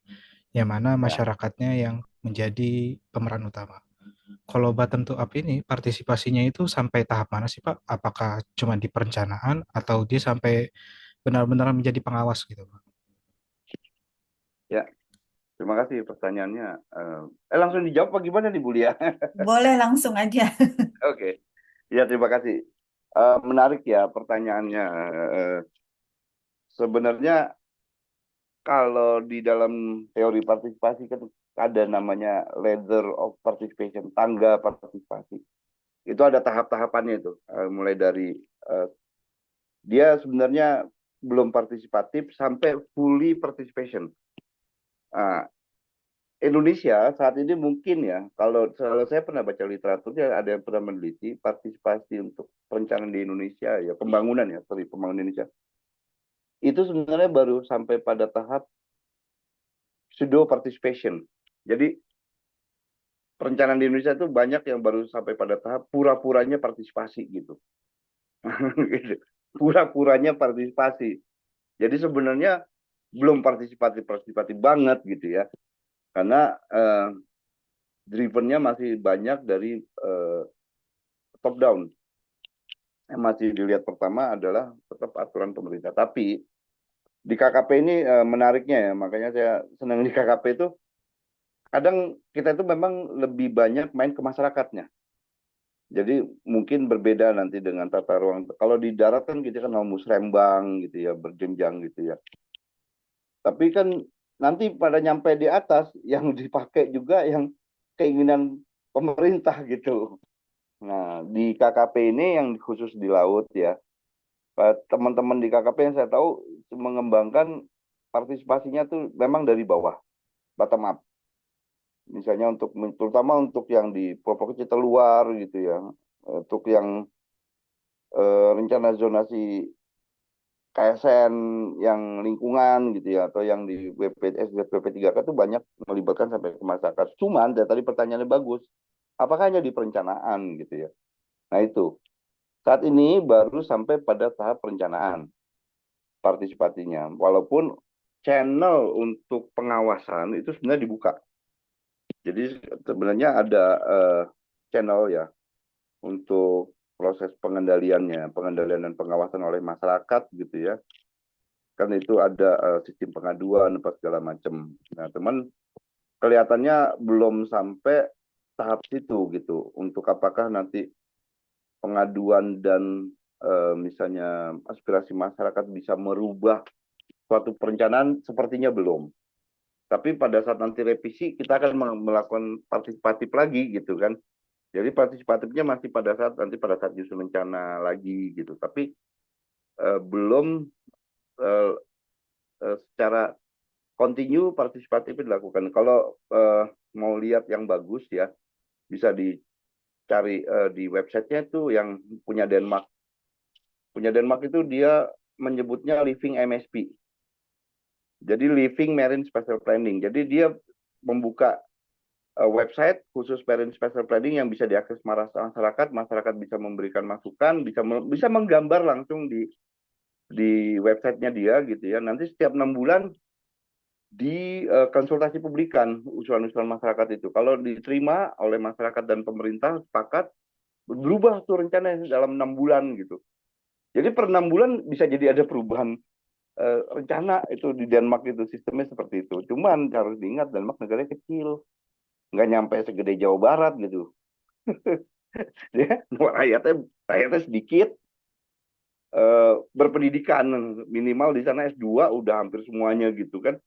Yang mana Ya. masyarakatnya yang menjadi pemeran utama. Kalau bottom to up ini partisipasinya itu sampai tahap mana sih, Pak? Apakah cuma di perencanaan atau dia sampai benar-benar menjadi pengawas gitu, Pak? Ya, terima kasih pertanyaannya. Langsung dijawab apa gimana nih, Bu Lia? Boleh langsung aja. Oke. Ya, terima kasih. Menarik ya pertanyaannya. Sebenarnya kalau di dalam teori partisipasi kan ada namanya ladder of participation, tangga partisipasi. Itu ada tahap-tahapannya itu. Mulai dari eh, dia sebenarnya belum partisipatif sampai fully participation. Nah, Indonesia saat ini mungkin ya, kalau saya pernah baca literaturnya, ada yang pernah meneliti partisipasi untuk perencanaan di Indonesia, ya pembangunan ya, sorry, pembangunan Indonesia. Itu sebenarnya baru sampai pada tahap pseudo participation. Jadi perencanaan di Indonesia itu banyak yang baru sampai pada tahap pura-puranya partisipasi gitu. Gitu. Pura-puranya partisipasi. Jadi sebenarnya belum partisipatif-partisipatif banget gitu ya. Karena drivennya masih banyak dari top down. Yang masih dilihat pertama adalah tetap aturan pemerintah. Tapi di KKP ini menariknya ya, makanya saya senang di KKP itu, kadang kita itu memang lebih banyak main ke masyarakatnya. Jadi mungkin berbeda nanti dengan tata ruang. Kalau di darat kan kita kan mau musrembang gitu ya, berjenjang gitu ya. Tapi kan nanti pada nyampe di atas yang dipakai juga yang keinginan pemerintah gitu. Nah, di KKP ini yang khusus di laut ya, teman-teman di KKP yang saya tahu mengembangkan partisipasinya tuh memang dari bawah, bottom up. Misalnya terutama untuk yang di provinsi terluar gitu ya, untuk yang rencana zonasi KSN yang lingkungan gitu ya, atau yang di WPS, WP3K itu banyak melibatkan sampai ke masyarakat. Cuman dari tadi pertanyaannya bagus, apakah hanya di perencanaan gitu ya? Nah itu, saat ini baru sampai pada tahap perencanaan partisipasinya. Walaupun channel untuk pengawasan itu sebenarnya dibuka. Jadi sebenarnya ada channel ya untuk proses pengendalian dan pengawasan oleh masyarakat gitu ya. Kan itu ada sistem pengaduan apa segala macam. Nah, teman kelihatannya belum sampai tahap situ gitu. Untuk apakah nanti pengaduan dan misalnya aspirasi masyarakat bisa merubah suatu perencanaan, sepertinya belum. Tapi pada saat nanti revisi kita akan melakukan partisipatif lagi gitu kan. Jadi partisipatifnya masih pada saat nyusun rencana lagi gitu. Tapi belum eh, secara continue partisipatif dilakukan. Kalau mau lihat yang bagus ya, bisa dicari di websitenya itu yang punya Denmark. Punya Denmark itu dia menyebutnya Living MSP. Jadi Living Marine Special Planning. Jadi dia membuka website khusus Marine Special Planning yang bisa diakses masyarakat. Masyarakat bisa memberikan masukan, bisa menggambar langsung di websitenya dia gitu ya. Nanti setiap 6 bulan di konsultasi publikan usulan-usulan masyarakat itu. Kalau diterima oleh masyarakat dan pemerintah sepakat, berubah tuh rencana dalam 6 bulan gitu. Jadi per 6 bulan bisa jadi ada perubahan rencana itu di Denmark itu sistemnya seperti itu. Cuman harus diingat Denmark negaranya kecil, nggak nyampe segede Jawa Barat gitu. Ya, rakyatnya sedikit, berpendidikan minimal di sana S2 udah hampir semuanya gitu kan.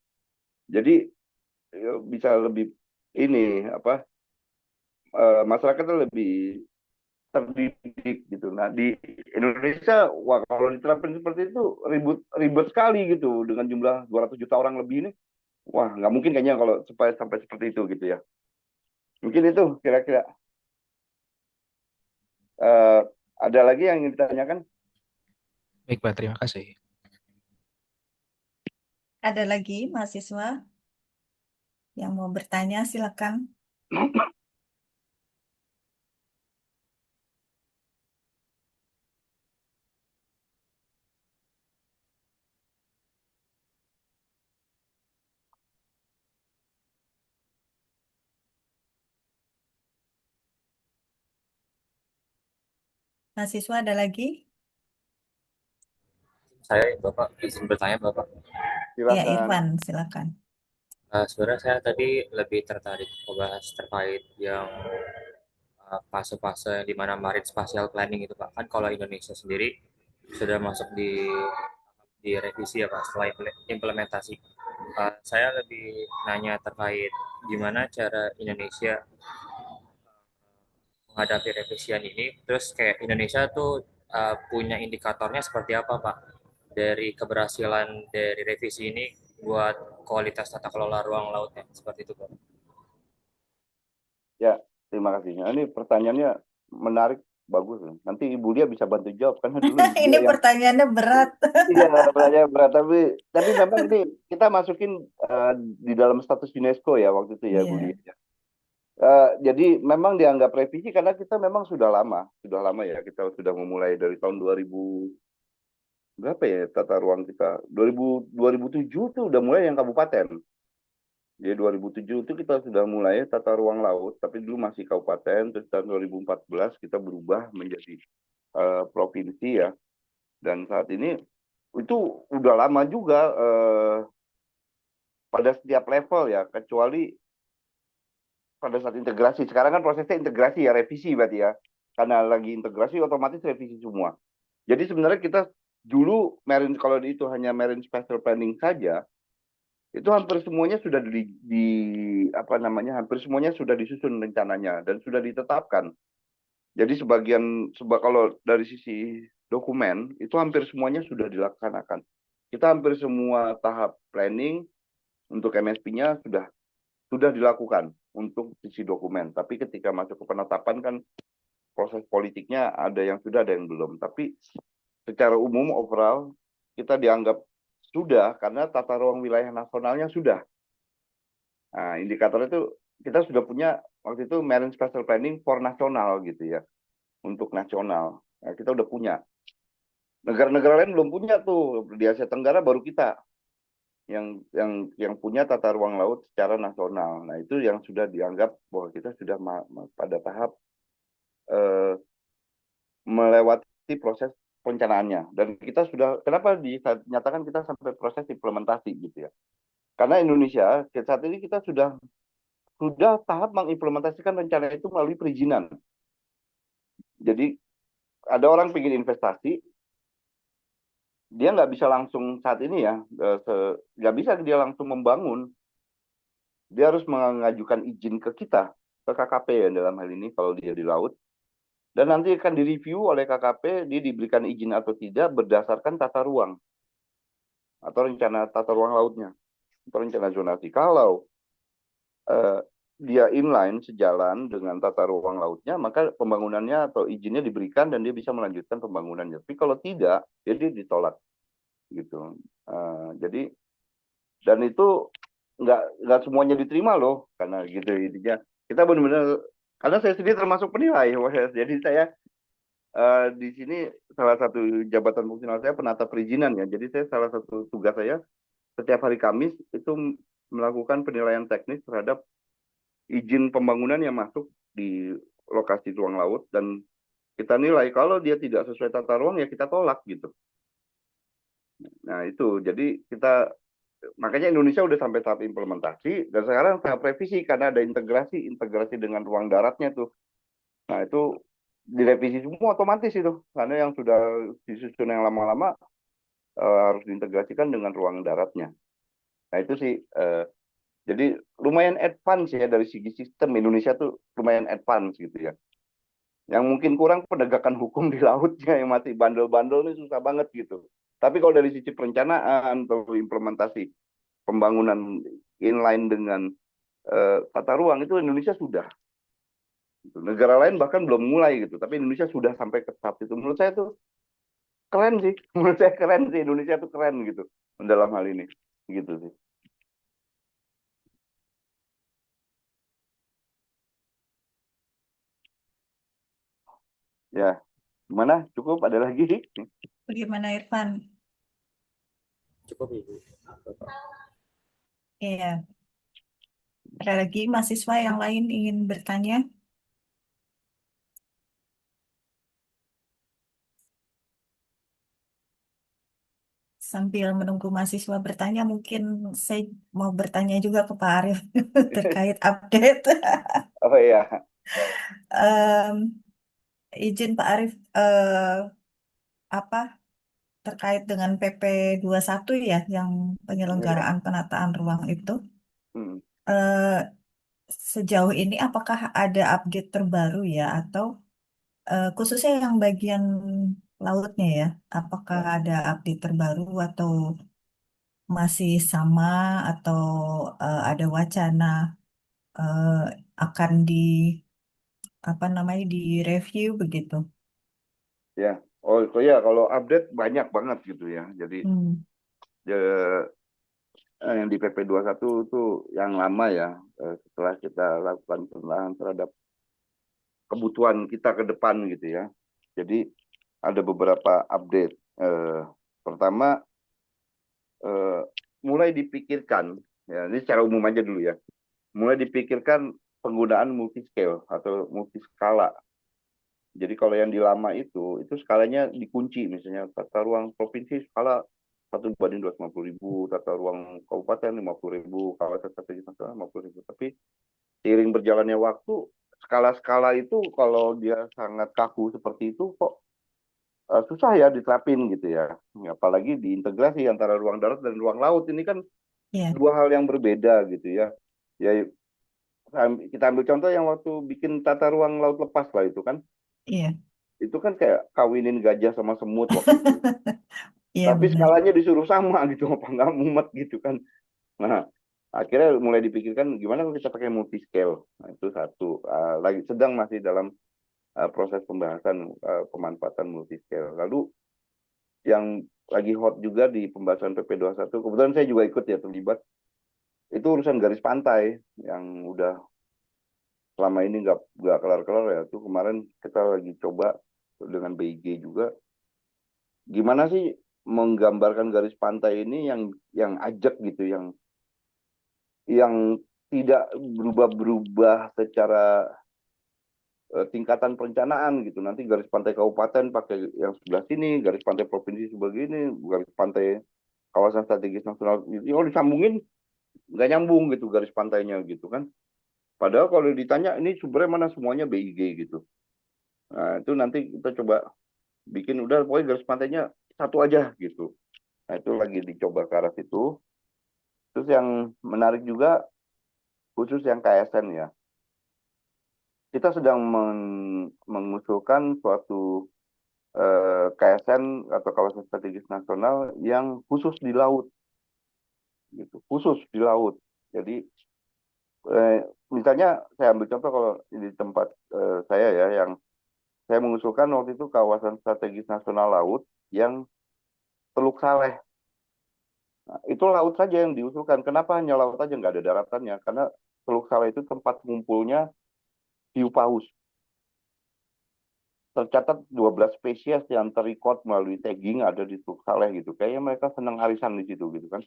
Jadi bisa lebih ini apa masyarakatnya lebih terdidik gitu. Nah di Indonesia, wah kalau diterapkan seperti itu ribet sekali gitu dengan jumlah 200 juta orang lebih ini, wah nggak mungkin kayaknya kalau supaya sampai seperti itu gitu ya. Mungkin itu kira-kira. Eh, ada lagi yang ingin ditanyakan? Baik, Pak. Terima kasih. Ada lagi mahasiswa yang mau bertanya, silakan. Mahasiswa ada lagi? Saya Bapak izin bertanya Bapak. Ya, Silakan. Irfan, silakan. Sebenarnya saya tadi lebih tertarik membahas terkait yang fase-fase di mana Marine Spatial Planning itu Pak. Kan kalau Indonesia sendiri sudah masuk di revisi ya Pak setelah implementasi. Saya lebih nanya terkait gimana cara Indonesia menghadapi revisian ini. Terus kayak Indonesia tuh punya indikatornya seperti apa Pak? Dari keberhasilan dari revisi ini buat kualitas tata kelola ruang lautnya seperti itu Pak. Ya, terima kasih. Nah, ini pertanyaannya menarik, bagus. Nanti Ibu Lia bisa bantu jawab karena dulu Ibu Ini Lia yang pertanyaannya berat. iya pertanyaan berat, tapi memang ini kita masukin di dalam status UNESCO ya waktu itu ya Bu Iya. Lia. Jadi memang dianggap revisi karena kita memang sudah lama ya, kita sudah memulai dari tahun 2000 berapa ya tata ruang kita 2007 tuh udah mulai yang kabupaten. Jadi 2007 itu kita sudah mulai tata ruang laut, tapi dulu masih kabupaten. Terus tahun 2014 kita berubah menjadi provinsi ya. Dan saat ini itu udah lama juga pada setiap level ya, kecuali pada saat integrasi. Sekarang kan prosesnya integrasi ya, revisi berarti ya. Karena lagi integrasi otomatis revisi semua. Jadi sebenarnya kita dulu marine, kalau itu hanya marine spatial planning saja, itu hampir semuanya sudah apa namanya, hampir semuanya sudah disusun rencananya dan sudah ditetapkan. Jadi kalau dari sisi dokumen itu hampir semuanya sudah dilaksanakan. Kita hampir semua tahap planning untuk MSP-nya sudah dilakukan untuk sisi dokumen. Tapi ketika masuk ke penetapan kan proses politiknya ada yang sudah, ada yang belum. Tapi secara umum overall kita dianggap sudah karena tata ruang wilayah nasionalnya sudah. Nah, indikator itu kita sudah punya waktu itu Marine Spatial Planning for nasional gitu ya, untuk nasional. Nah, kita udah punya. Negara-negara lain belum punya tuh, di Asia Tenggara baru kita yang punya tata ruang laut secara nasional. Nah, itu yang sudah dianggap bahwa kita sudah pada tahap eh, melewati proses perencanaannya. Dan kita sudah, kenapa dinyatakan kita sampai proses implementasi gitu ya? Karena Indonesia saat ini kita sudah tahap mengimplementasikan rencana itu melalui perizinan. Jadi ada orang ingin investasi, dia nggak bisa langsung saat ini ya, nggak bisa dia langsung membangun. Dia harus mengajukan izin ke kita, ke KKP ya dalam hal ini kalau dia di laut. Dan nanti akan direview oleh KKP, dia diberikan izin atau tidak berdasarkan tata ruang atau rencana tata ruang lautnya atau rencana zonasi. Kalau dia inline sejalan dengan tata ruang lautnya, maka pembangunannya atau izinnya diberikan dan dia bisa melanjutkan pembangunannya. Tapi kalau tidak, jadi ditolak gitu. Jadi dan itu nggak semuanya diterima loh, karena gitu intinya. Kita benar-benar, karena saya sendiri termasuk penilai, jadi saya di sini salah satu jabatan fungsional saya penata perizinan ya. Jadi saya salah satu tugas saya setiap hari Kamis itu melakukan penilaian teknis terhadap izin pembangunan yang masuk di lokasi ruang laut, dan kita nilai kalau dia tidak sesuai tata ruang ya kita tolak gitu. Nah itu jadi makanya Indonesia udah sampai tahap implementasi dan sekarang tahap revisi karena ada integrasi dengan ruang daratnya tuh. Nah itu direvisi semua otomatis itu karena yang sudah disusun yang lama-lama harus diintegrasikan dengan ruang daratnya. Nah itu sih jadi lumayan advance ya dari segi sistem. Indonesia tuh lumayan advance gitu ya. Yang mungkin kurang penegakan hukum di lautnya yang masih bandel-bandel ini susah banget gitu. Tapi kalau dari sisi perencanaan atau implementasi pembangunan inline dengan tata ruang itu Indonesia sudah. Gitu. Negara lain bahkan belum mulai gitu, tapi Indonesia sudah sampai ke tahap itu. Menurut saya tuh keren sih. Menurut saya keren sih, Indonesia tuh keren gitu dalam hal ini. Gitu sih. Ya, gimana? Cukup? Ada lagi? Bagaimana Irfan? Cukup Ibu. Iya, ada lagi mahasiswa yang lain ingin bertanya? Sambil menunggu mahasiswa bertanya, mungkin saya mau bertanya juga ke Pak Arief terkait update. Apa ya? Em, izin Pak Arief, apa terkait dengan PP 21 ya, yang Ya. penyelenggaraan penataan ruang itu. Hmm. Eh, Sejauh ini apakah ada update terbaru ya, atau khususnya yang bagian lautnya ya, apakah Ya. ada update terbaru atau masih sama, atau ada wacana eh, akan apa namanya, direview begitu? Ya. Oh, itu ya kalau update banyak banget gitu ya. Jadi Hmm. yang di PP 21 itu yang lama ya, setelah kita lakukan penelaahan terhadap kebutuhan kita ke depan gitu ya. Jadi ada beberapa update. Pertama, eh, mulai dipikirkan, ya ini secara umum aja dulu ya, mulai dipikirkan penggunaan multiscale atau multiskala. Jadi kalau yang di lama itu skalanya dikunci, misalnya tata ruang provinsi skala 1 banding 250.000, tata ruang kabupaten 50.000, kawasan strategis nasional 50.000. Tapi seiring berjalannya waktu, skala-skala itu kalau dia sangat kaku seperti itu kok susah ya diterapin gitu ya. Apalagi diintegrasi antara ruang darat dan ruang laut ini kan Iya, dua hal yang berbeda gitu ya. Ya kita ambil contoh yang waktu bikin tata ruang laut lepas lah iya, itu kan kayak kawinin gajah sama semut waktu itu. iya Tapi benar. skalanya disuruh sama gitu, apa nggak mumet gitu kan. Nah, akhirnya mulai dipikirkan gimana kalau kita pakai multi scale. Nah, itu satu. Lagi sedang masih dalam proses pembahasan pemanfaatan multi scale. Lalu yang lagi hot juga di pembahasan PP 21, kebetulan saya juga ikut ya terlibat, itu urusan garis pantai yang udah selama ini nggak kelar-kelar ya. Itu kemarin kita lagi coba dengan BIG juga, gimana sih menggambarkan garis pantai ini yang ajak gitu, yang tidak berubah-berubah secara tingkatan perencanaan gitu. Nanti garis pantai kabupaten pakai yang sebelah sini, garis pantai provinsi sebegini, garis pantai kawasan strategis nasional. Kalau disambungin nggak nyambung gitu garis pantainya gitu kan. Padahal kalau ditanya ini sumbernya mana, semuanya BIG gitu. Nah itu nanti kita coba bikin, udah pokoknya garis pantainya satu aja gitu. Nah itu lagi dicoba ke arah situ. Terus yang menarik juga khusus yang KSN ya. Kita sedang mengusulkan suatu KSN atau kawasan strategis nasional yang khusus di laut gitu, khusus di laut. Jadi misalnya saya ambil contoh kalau di tempat saya ya, yang saya mengusulkan waktu itu kawasan strategis nasional laut yang Teluk Saleh. Nah, itu laut saja yang diusulkan. Kenapa hanya laut aja, nggak ada daratannya? Karena Teluk Saleh itu tempat ngumpulnya hiu paus. Tercatat 12 spesies yang terrecord melalui tagging ada di Teluk Saleh gitu. Kayaknya mereka senang arisan di situ gitu kan.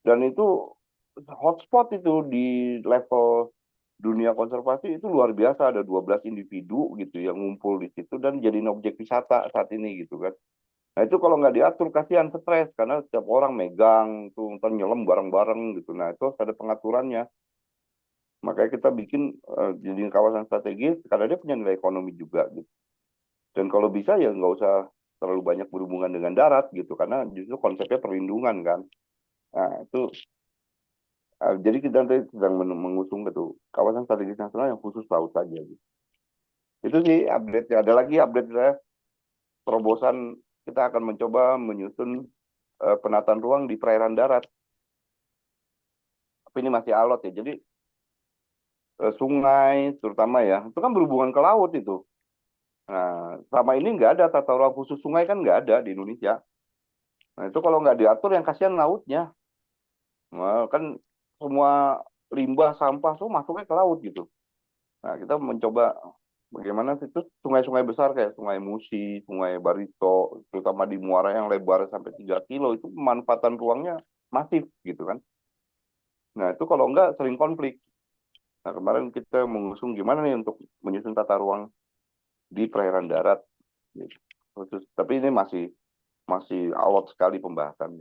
Dan itu hotspot itu di level dunia konservasi itu luar biasa, ada 12 individu gitu yang ngumpul di situ dan jadi objek wisata saat ini gitu kan. Nah itu kalau nggak diatur kasihan, stres karena setiap orang megang tuh ntar nyelam bareng-bareng gitu. Nah itu harus ada pengaturannya. Makanya kita bikin jadi kawasan strategis karena dia punya nilai ekonomi juga gitu. Dan kalau bisa ya nggak usah terlalu banyak berhubungan dengan darat gitu karena justru konsepnya perlindungan kan. Nah itu jadi kita nanti sedang mengusung gitu kawasan strategis nasional yang khusus laut saja gitu. Itu sih update. Ada lagi update saya, terobosan kita akan mencoba menyusun penataan ruang di perairan darat. Tapi ini masih alot ya. Jadi sungai terutama ya, itu kan berhubungan ke laut itu. Nah, selama ini nggak ada tata ruang khusus sungai, kan nggak ada di Indonesia. Nah, itu kalau nggak diatur yang kasihan lautnya. Nah, kan semua limbah, sampah, semua masuknya ke laut gitu. Nah, kita mencoba bagaimana sih itu sungai-sungai besar kayak Sungai Musi, Sungai Barito, terutama di muara yang lebar sampai 3 kilo, itu pemanfaatan ruangnya masif gitu kan. Nah, itu kalau nggak sering konflik. Nah, kemarin kita mengusung gimana nih untuk menyusun tata ruang di perairan darat. Gitu. Tapi ini masih masih alot sekali pembahasan.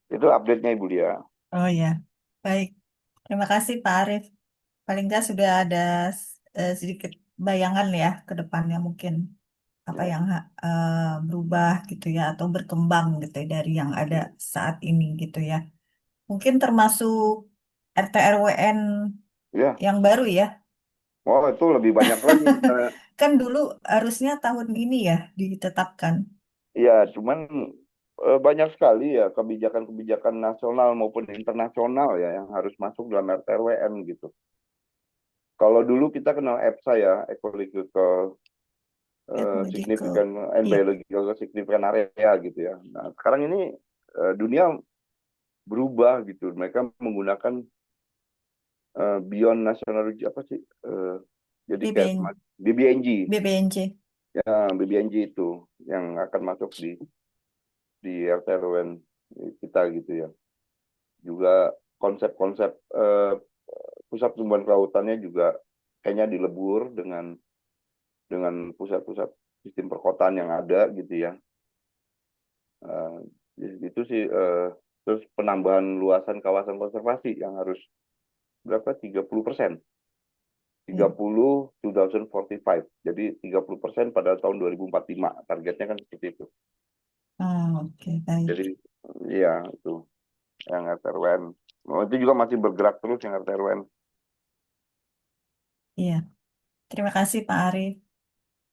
Itu update-nya Ibu Lia. Oh ya, baik. Terima kasih Pak Arief. Paling nggak sudah ada sedikit bayangan ya ke depannya mungkin apa Ya, yang berubah gitu ya atau berkembang gitu ya dari yang ada ya. saat ini gitu ya. Mungkin termasuk RT RWN Ya. yang baru ya. Oh, itu lebih banyak lagi. Kan dulu harusnya tahun ini ya ditetapkan. Ya, cuman banyak sekali ya kebijakan-kebijakan nasional maupun internasional ya yang harus masuk dalam RT/RWN gitu. Kalau dulu kita kenal EPSA ya, Ecological Ecological. Significant and Iya, Biological Significant Area gitu ya. Nah, sekarang ini dunia berubah gitu. Mereka menggunakan Beyond National apa sih? Jadi kayak BBN, BBNG. BBNJ. Ya, BBNG itu yang akan masuk di RT/RW kita gitu ya. Juga konsep-konsep pusat pertumbuhan kelautannya juga kayaknya dilebur dengan pusat-pusat sistem perkotaan yang ada gitu ya. Itu sih terus penambahan luasan kawasan konservasi yang harus berapa 30%. 2045. Jadi 30% pada tahun 2045. Targetnya kan seperti itu. Oke, baik. Jadi ya itu yang RT/RW. Oh, itu juga masih bergerak terus yang RT/RW. Iya, terima kasih Pak Arief.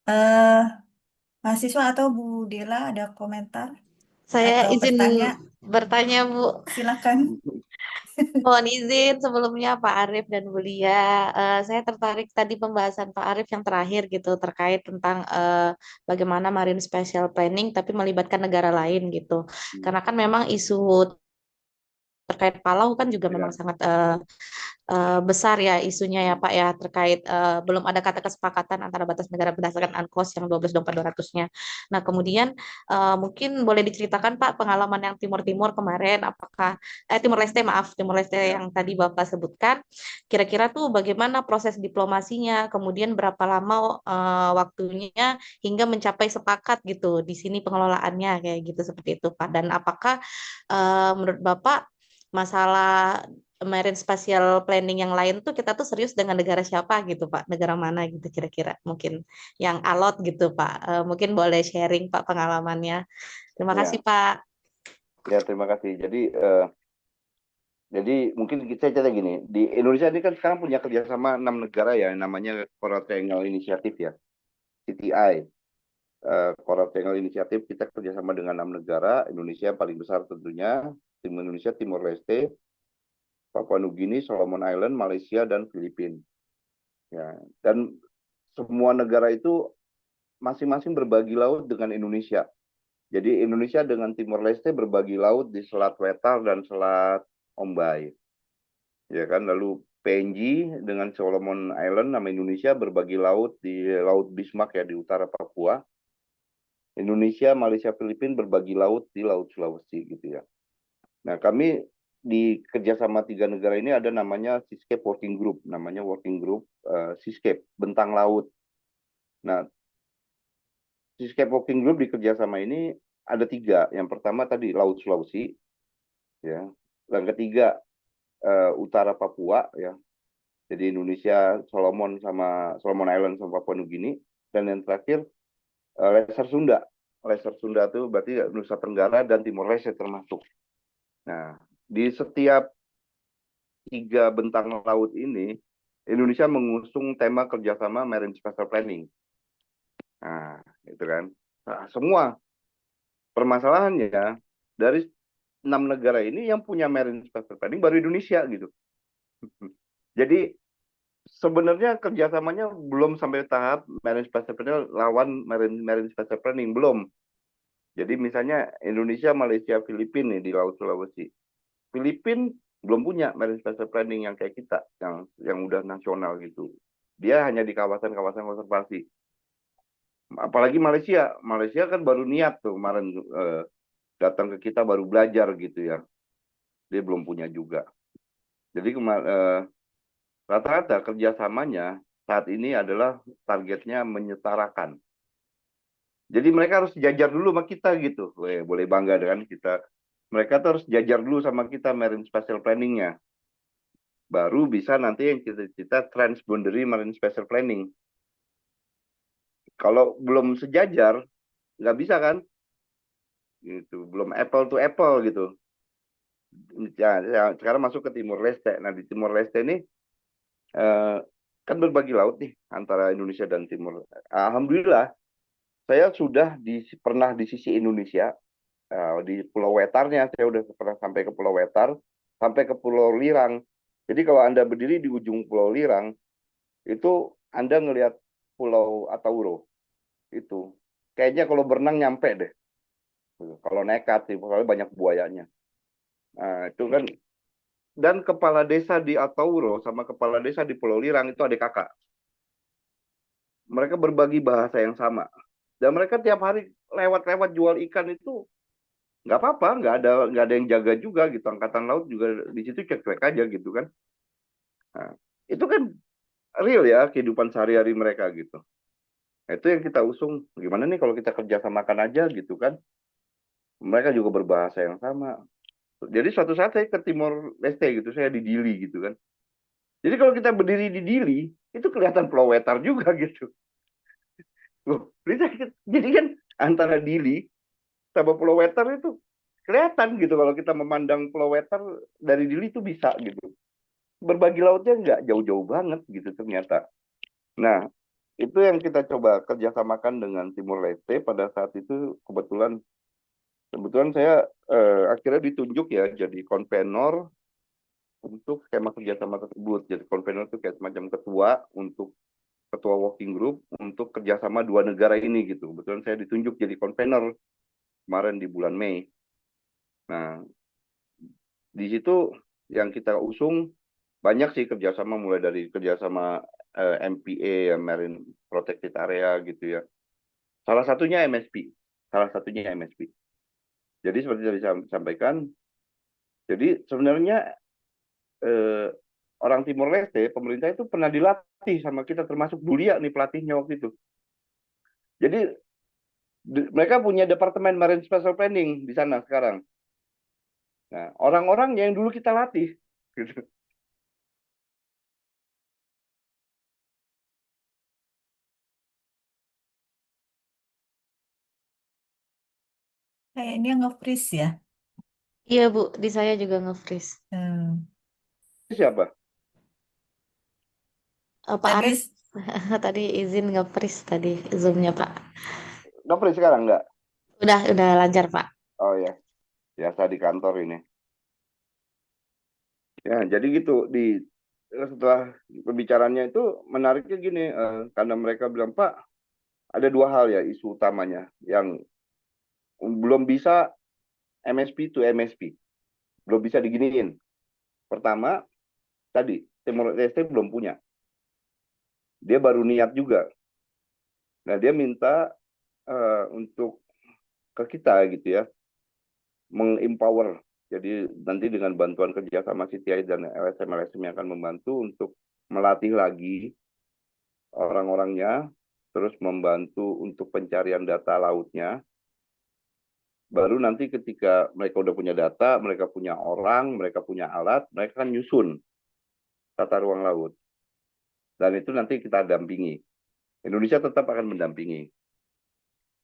Eh, Mahasiswa atau Bu Dela ada komentar Saya atau izin bertanya? bertanya, Bu. Silakan. Mohon izin sebelumnya Pak Arief dan Bu Lia. Saya tertarik tadi pembahasan Pak Arief yang terakhir gitu terkait tentang bagaimana Marine Special Planning tapi melibatkan negara lain gitu. Karena kan memang isu terkait Palau kan juga memang Ya, sangat besar ya isunya ya Pak ya terkait belum ada kata kesepakatan antara batas negara berdasarkan UNCLOS yang 12.200-nya. Nah, kemudian mungkin boleh diceritakan Pak pengalaman yang Timur-Timur kemarin apakah Timur Leste maaf Timur Leste ya, yang tadi Bapak sebutkan kira-kira tuh bagaimana proses diplomasinya, kemudian berapa lama waktunya hingga mencapai sepakat gitu di sini pengelolaannya kayak gitu seperti itu Pak. Dan apakah menurut Bapak masalah marine spatial planning yang lain tuh kita tuh serius dengan negara siapa gitu Pak, negara mana gitu kira-kira mungkin yang alot gitu Pak. Mungkin boleh sharing Pak pengalamannya. Terima kasih ya, Pak. ya, terima kasih. Jadi mungkin kita cerita gini, di Indonesia ini kan sekarang punya kerjasama 6 negara ya, namanya Coral Triangle Initiative ya, CTI. Coral Triangle Initiative kita kerjasama dengan 6 negara, Indonesia yang paling besar tentunya, Indonesia, Timor Leste, Papua Nugini, Solomon Island, Malaysia, dan Filipina. Ya, dan semua negara itu masing-masing berbagi laut dengan Indonesia. Jadi Indonesia dengan Timor Leste berbagi laut di Selat Wetar dan Selat Ombai. Ya kan, lalu PNG dengan Solomon Island nama Indonesia berbagi laut di Laut Bismarck ya di utara Papua. Indonesia, Malaysia, Filipina berbagi laut di Laut Sulawesi gitu ya. Nah, kami di kerjasama 3 negara ini ada namanya Seascape Working Group, namanya Working Group Seascape, Bentang Laut. Nah, Seascape Working Group di kerjasama ini ada 3. Yang pertama tadi Laut Sulawesi, ya. Yang ketiga utara Papua, ya. Jadi Indonesia, Solomon Island sama Papua Nugini. Dan yang terakhir Lesser Sunda. Lesser Sunda itu berarti Nusa Tenggara dan Timor Leste termasuk. Nah, di setiap 3 bentang laut ini, Indonesia mengusung tema kerjasama Marine Spatial Planning. Nah, itu kan. Nah, semua permasalahannya dari 6 negara ini yang punya Marine Spatial Planning baru Indonesia gitu. Jadi sebenarnya kerjasamanya belum sampai tahap Marine Spatial Planning lawan Marine Spatial Planning, belum. Jadi misalnya Indonesia, Malaysia, Filipina nih di Laut Sulawesi. Filipina belum punya Marine Spatial Planning yang kayak kita, yang udah nasional gitu. Dia hanya di kawasan-kawasan konservasi. Apalagi Malaysia kan baru niat tuh kemarin datang ke kita baru belajar gitu ya. Dia belum punya juga. Jadi rata-rata kerjasamanya saat ini adalah targetnya menyetarakan. Jadi mereka harus jajar dulu sama kita gitu. Boleh bangga dengan kita. Mereka tuh harus jajar dulu sama kita Marine Spatial Planning-nya. Baru bisa nanti yang kita transboundary Marine Spatial Planning. Kalau belum sejajar, nggak bisa kan? Gitu. Belum apple to apple gitu. Ya, sekarang masuk ke Timor Leste. Nah, di Timor Leste ini kan berbagi laut nih antara Indonesia dan Timor. Alhamdulillah, saya sudah pernah di sisi Indonesia, di Pulau Wetarnya, saya udah pernah sampai ke Pulau Wetar, sampai ke Pulau Lirang. Jadi kalau Anda berdiri di ujung Pulau Lirang, itu Anda ngelihat Pulau Atauro. Itu. Kayaknya kalau berenang nyampe deh. Kalau nekat sih, soalnya banyak buayanya. Nah, itu kan. Dan kepala desa di Atauro sama kepala desa di Pulau Lirang itu adik kakak. Mereka berbagi bahasa yang sama. Dan mereka tiap hari lewat-lewat jual ikan itu nggak apa-apa, nggak ada yang jaga juga gitu. Angkatan laut juga di situ cek-cek aja gitu kan. Nah, itu kan real ya kehidupan sehari-hari mereka gitu. Nah, itu yang kita usung. Gimana nih kalau kita kerjasamakan aja gitu kan? Mereka juga berbahasa yang sama. Jadi suatu saat saya ke Timor Leste gitu, saya di Dili gitu kan. Jadi kalau kita berdiri di Dili, itu kelihatan Pulau Wetar juga gitu. Loh, jadi kan antara Dili sama Pulau Wetar itu kelihatan gitu kalau kita memandang Pulau Wetar dari Dili itu bisa gitu. Berbagi lautnya nggak jauh-jauh banget gitu ternyata. Nah, itu yang kita coba kerjasamakan dengan Timor Leste pada saat itu kebetulan saya akhirnya ditunjuk ya jadi konvenor untuk skema kerjasama tersebut. Jadi konvenor itu kayak semacam ketua untuk ketua working group untuk kerjasama dua negara ini gitu. Kebetulan saya ditunjuk jadi konvenor kemarin di bulan Mei. Nah, di situ yang kita usung banyak sih kerjasama mulai dari kerjasama MPA ya Marine Protected Area gitu ya. Salah satunya MSP. Salah satunya MSP. Jadi seperti tadi saya sampaikan, jadi sebenarnya orang Timor Leste, pemerintah itu pernah dilatih sama kita, termasuk Dulia nih pelatihnya waktu itu. Jadi mereka punya Departemen Marine Special Planning di sana sekarang. Nah, orang-orang yang dulu kita latih. Gitu. Kayaknya nge-freeze ya. Iya Bu, di saya juga nge-freeze. Hmm. Siapa? Pak Tadi Arif tadi izin nge-freeze tadi Zoom-nya Pak. Nopri sekarang enggak? Udah lancar Pak. Oh ya, biasa di kantor ini. Ya, jadi gitu setelah pembicaranya itu menariknya gini, karena mereka bilang Pak ada dua hal ya isu utamanya yang belum bisa MSP to MSP, belum bisa diginiin. Pertama tadi Timor Leste belum punya, dia baru niat juga. Nah dia minta untuk ke kita gitu ya, mengempower. Jadi nanti dengan bantuan kerjasama CTI dan LSM-LSM yang akan membantu untuk melatih lagi orang-orangnya, terus membantu untuk pencarian data lautnya. Baru nanti ketika mereka udah punya data, mereka punya orang, mereka punya alat, mereka kan nyusun tata ruang laut. Dan itu nanti kita dampingi. Indonesia tetap akan mendampingi.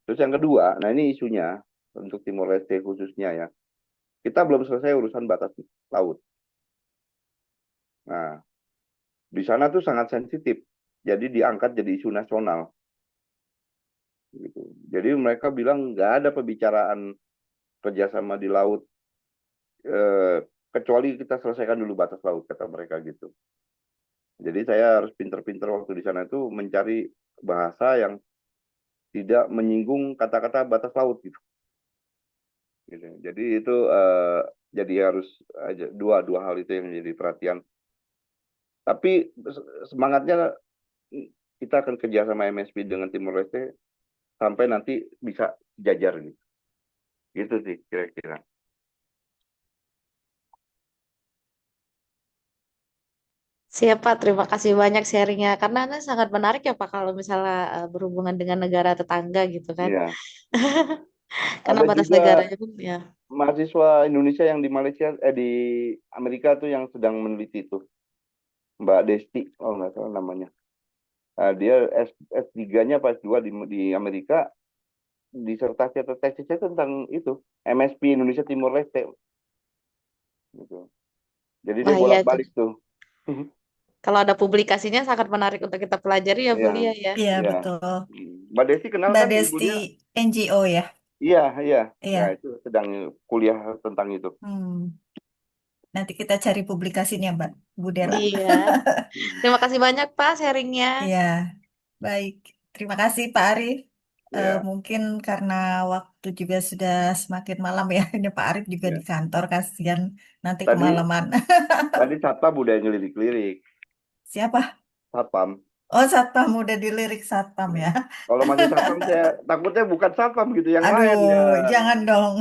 Terus yang kedua, nah ini isunya untuk Timor Leste khususnya ya. Kita belum selesai urusan batas laut. Nah, di sana tuh sangat sensitif. Jadi diangkat jadi isu nasional. Gitu. Jadi mereka bilang nggak ada pembicaraan kerjasama di laut kecuali kita selesaikan dulu batas laut, kata mereka gitu. Jadi saya harus pinter-pinter waktu di sana itu mencari bahasa yang tidak menyinggung kata-kata batas laut gitu. Jadi itu jadi harus dua hal itu yang menjadi perhatian. Tapi semangatnya kita akan kerja sama MSP dengan Timor Leste sampai nanti bisa jajar gitu. Gitu sih kira-kira. Siapa, terima kasih banyak sharingnya. Karena ini sangat menarik ya Pak kalau misalnya berhubungan dengan negara tetangga gitu kan. Iya. Karena Ada batas juga negaranya pun ya. mahasiswa Indonesia yang di Malaysia, di Amerika tuh yang sedang meneliti itu. Mbak Desti, oh nggak salah namanya. Nah, dia S3-nya pas dua di Amerika, disertasi atau tesisnya tentang itu, MSP Indonesia Timor Leste. Gitu. Jadi dia Wah iya tuh. bolak-balik tuh. Kalau ada publikasinya sangat menarik untuk kita pelajari ya Bu Iya, Lia ya. iya iya. betul. Mbak Desti kenal Mbak kan Desti Ibunya? NGO ya. Iya, iya. Ya, Iya. itu sedang kuliah tentang itu. Nanti kita cari publikasinya, Mbak Budela. Iya. Terima kasih banyak Pak sharingnya. Iya, baik. Terima kasih Pak Arif. Iya, Mungkin karena waktu juga sudah semakin malam ya. Ini Pak Arif juga di iya. kantor, kasihan nanti Tadi kemalaman. tadi Satpam udah ngelirik-lirik. Siapa? Satpam. Oh, Satpam udah dilirik Satpam Ya. ya. Kalau manggil Satpam saya takutnya bukan Satpam gitu, yang lain ya. Aduh, jangan dong.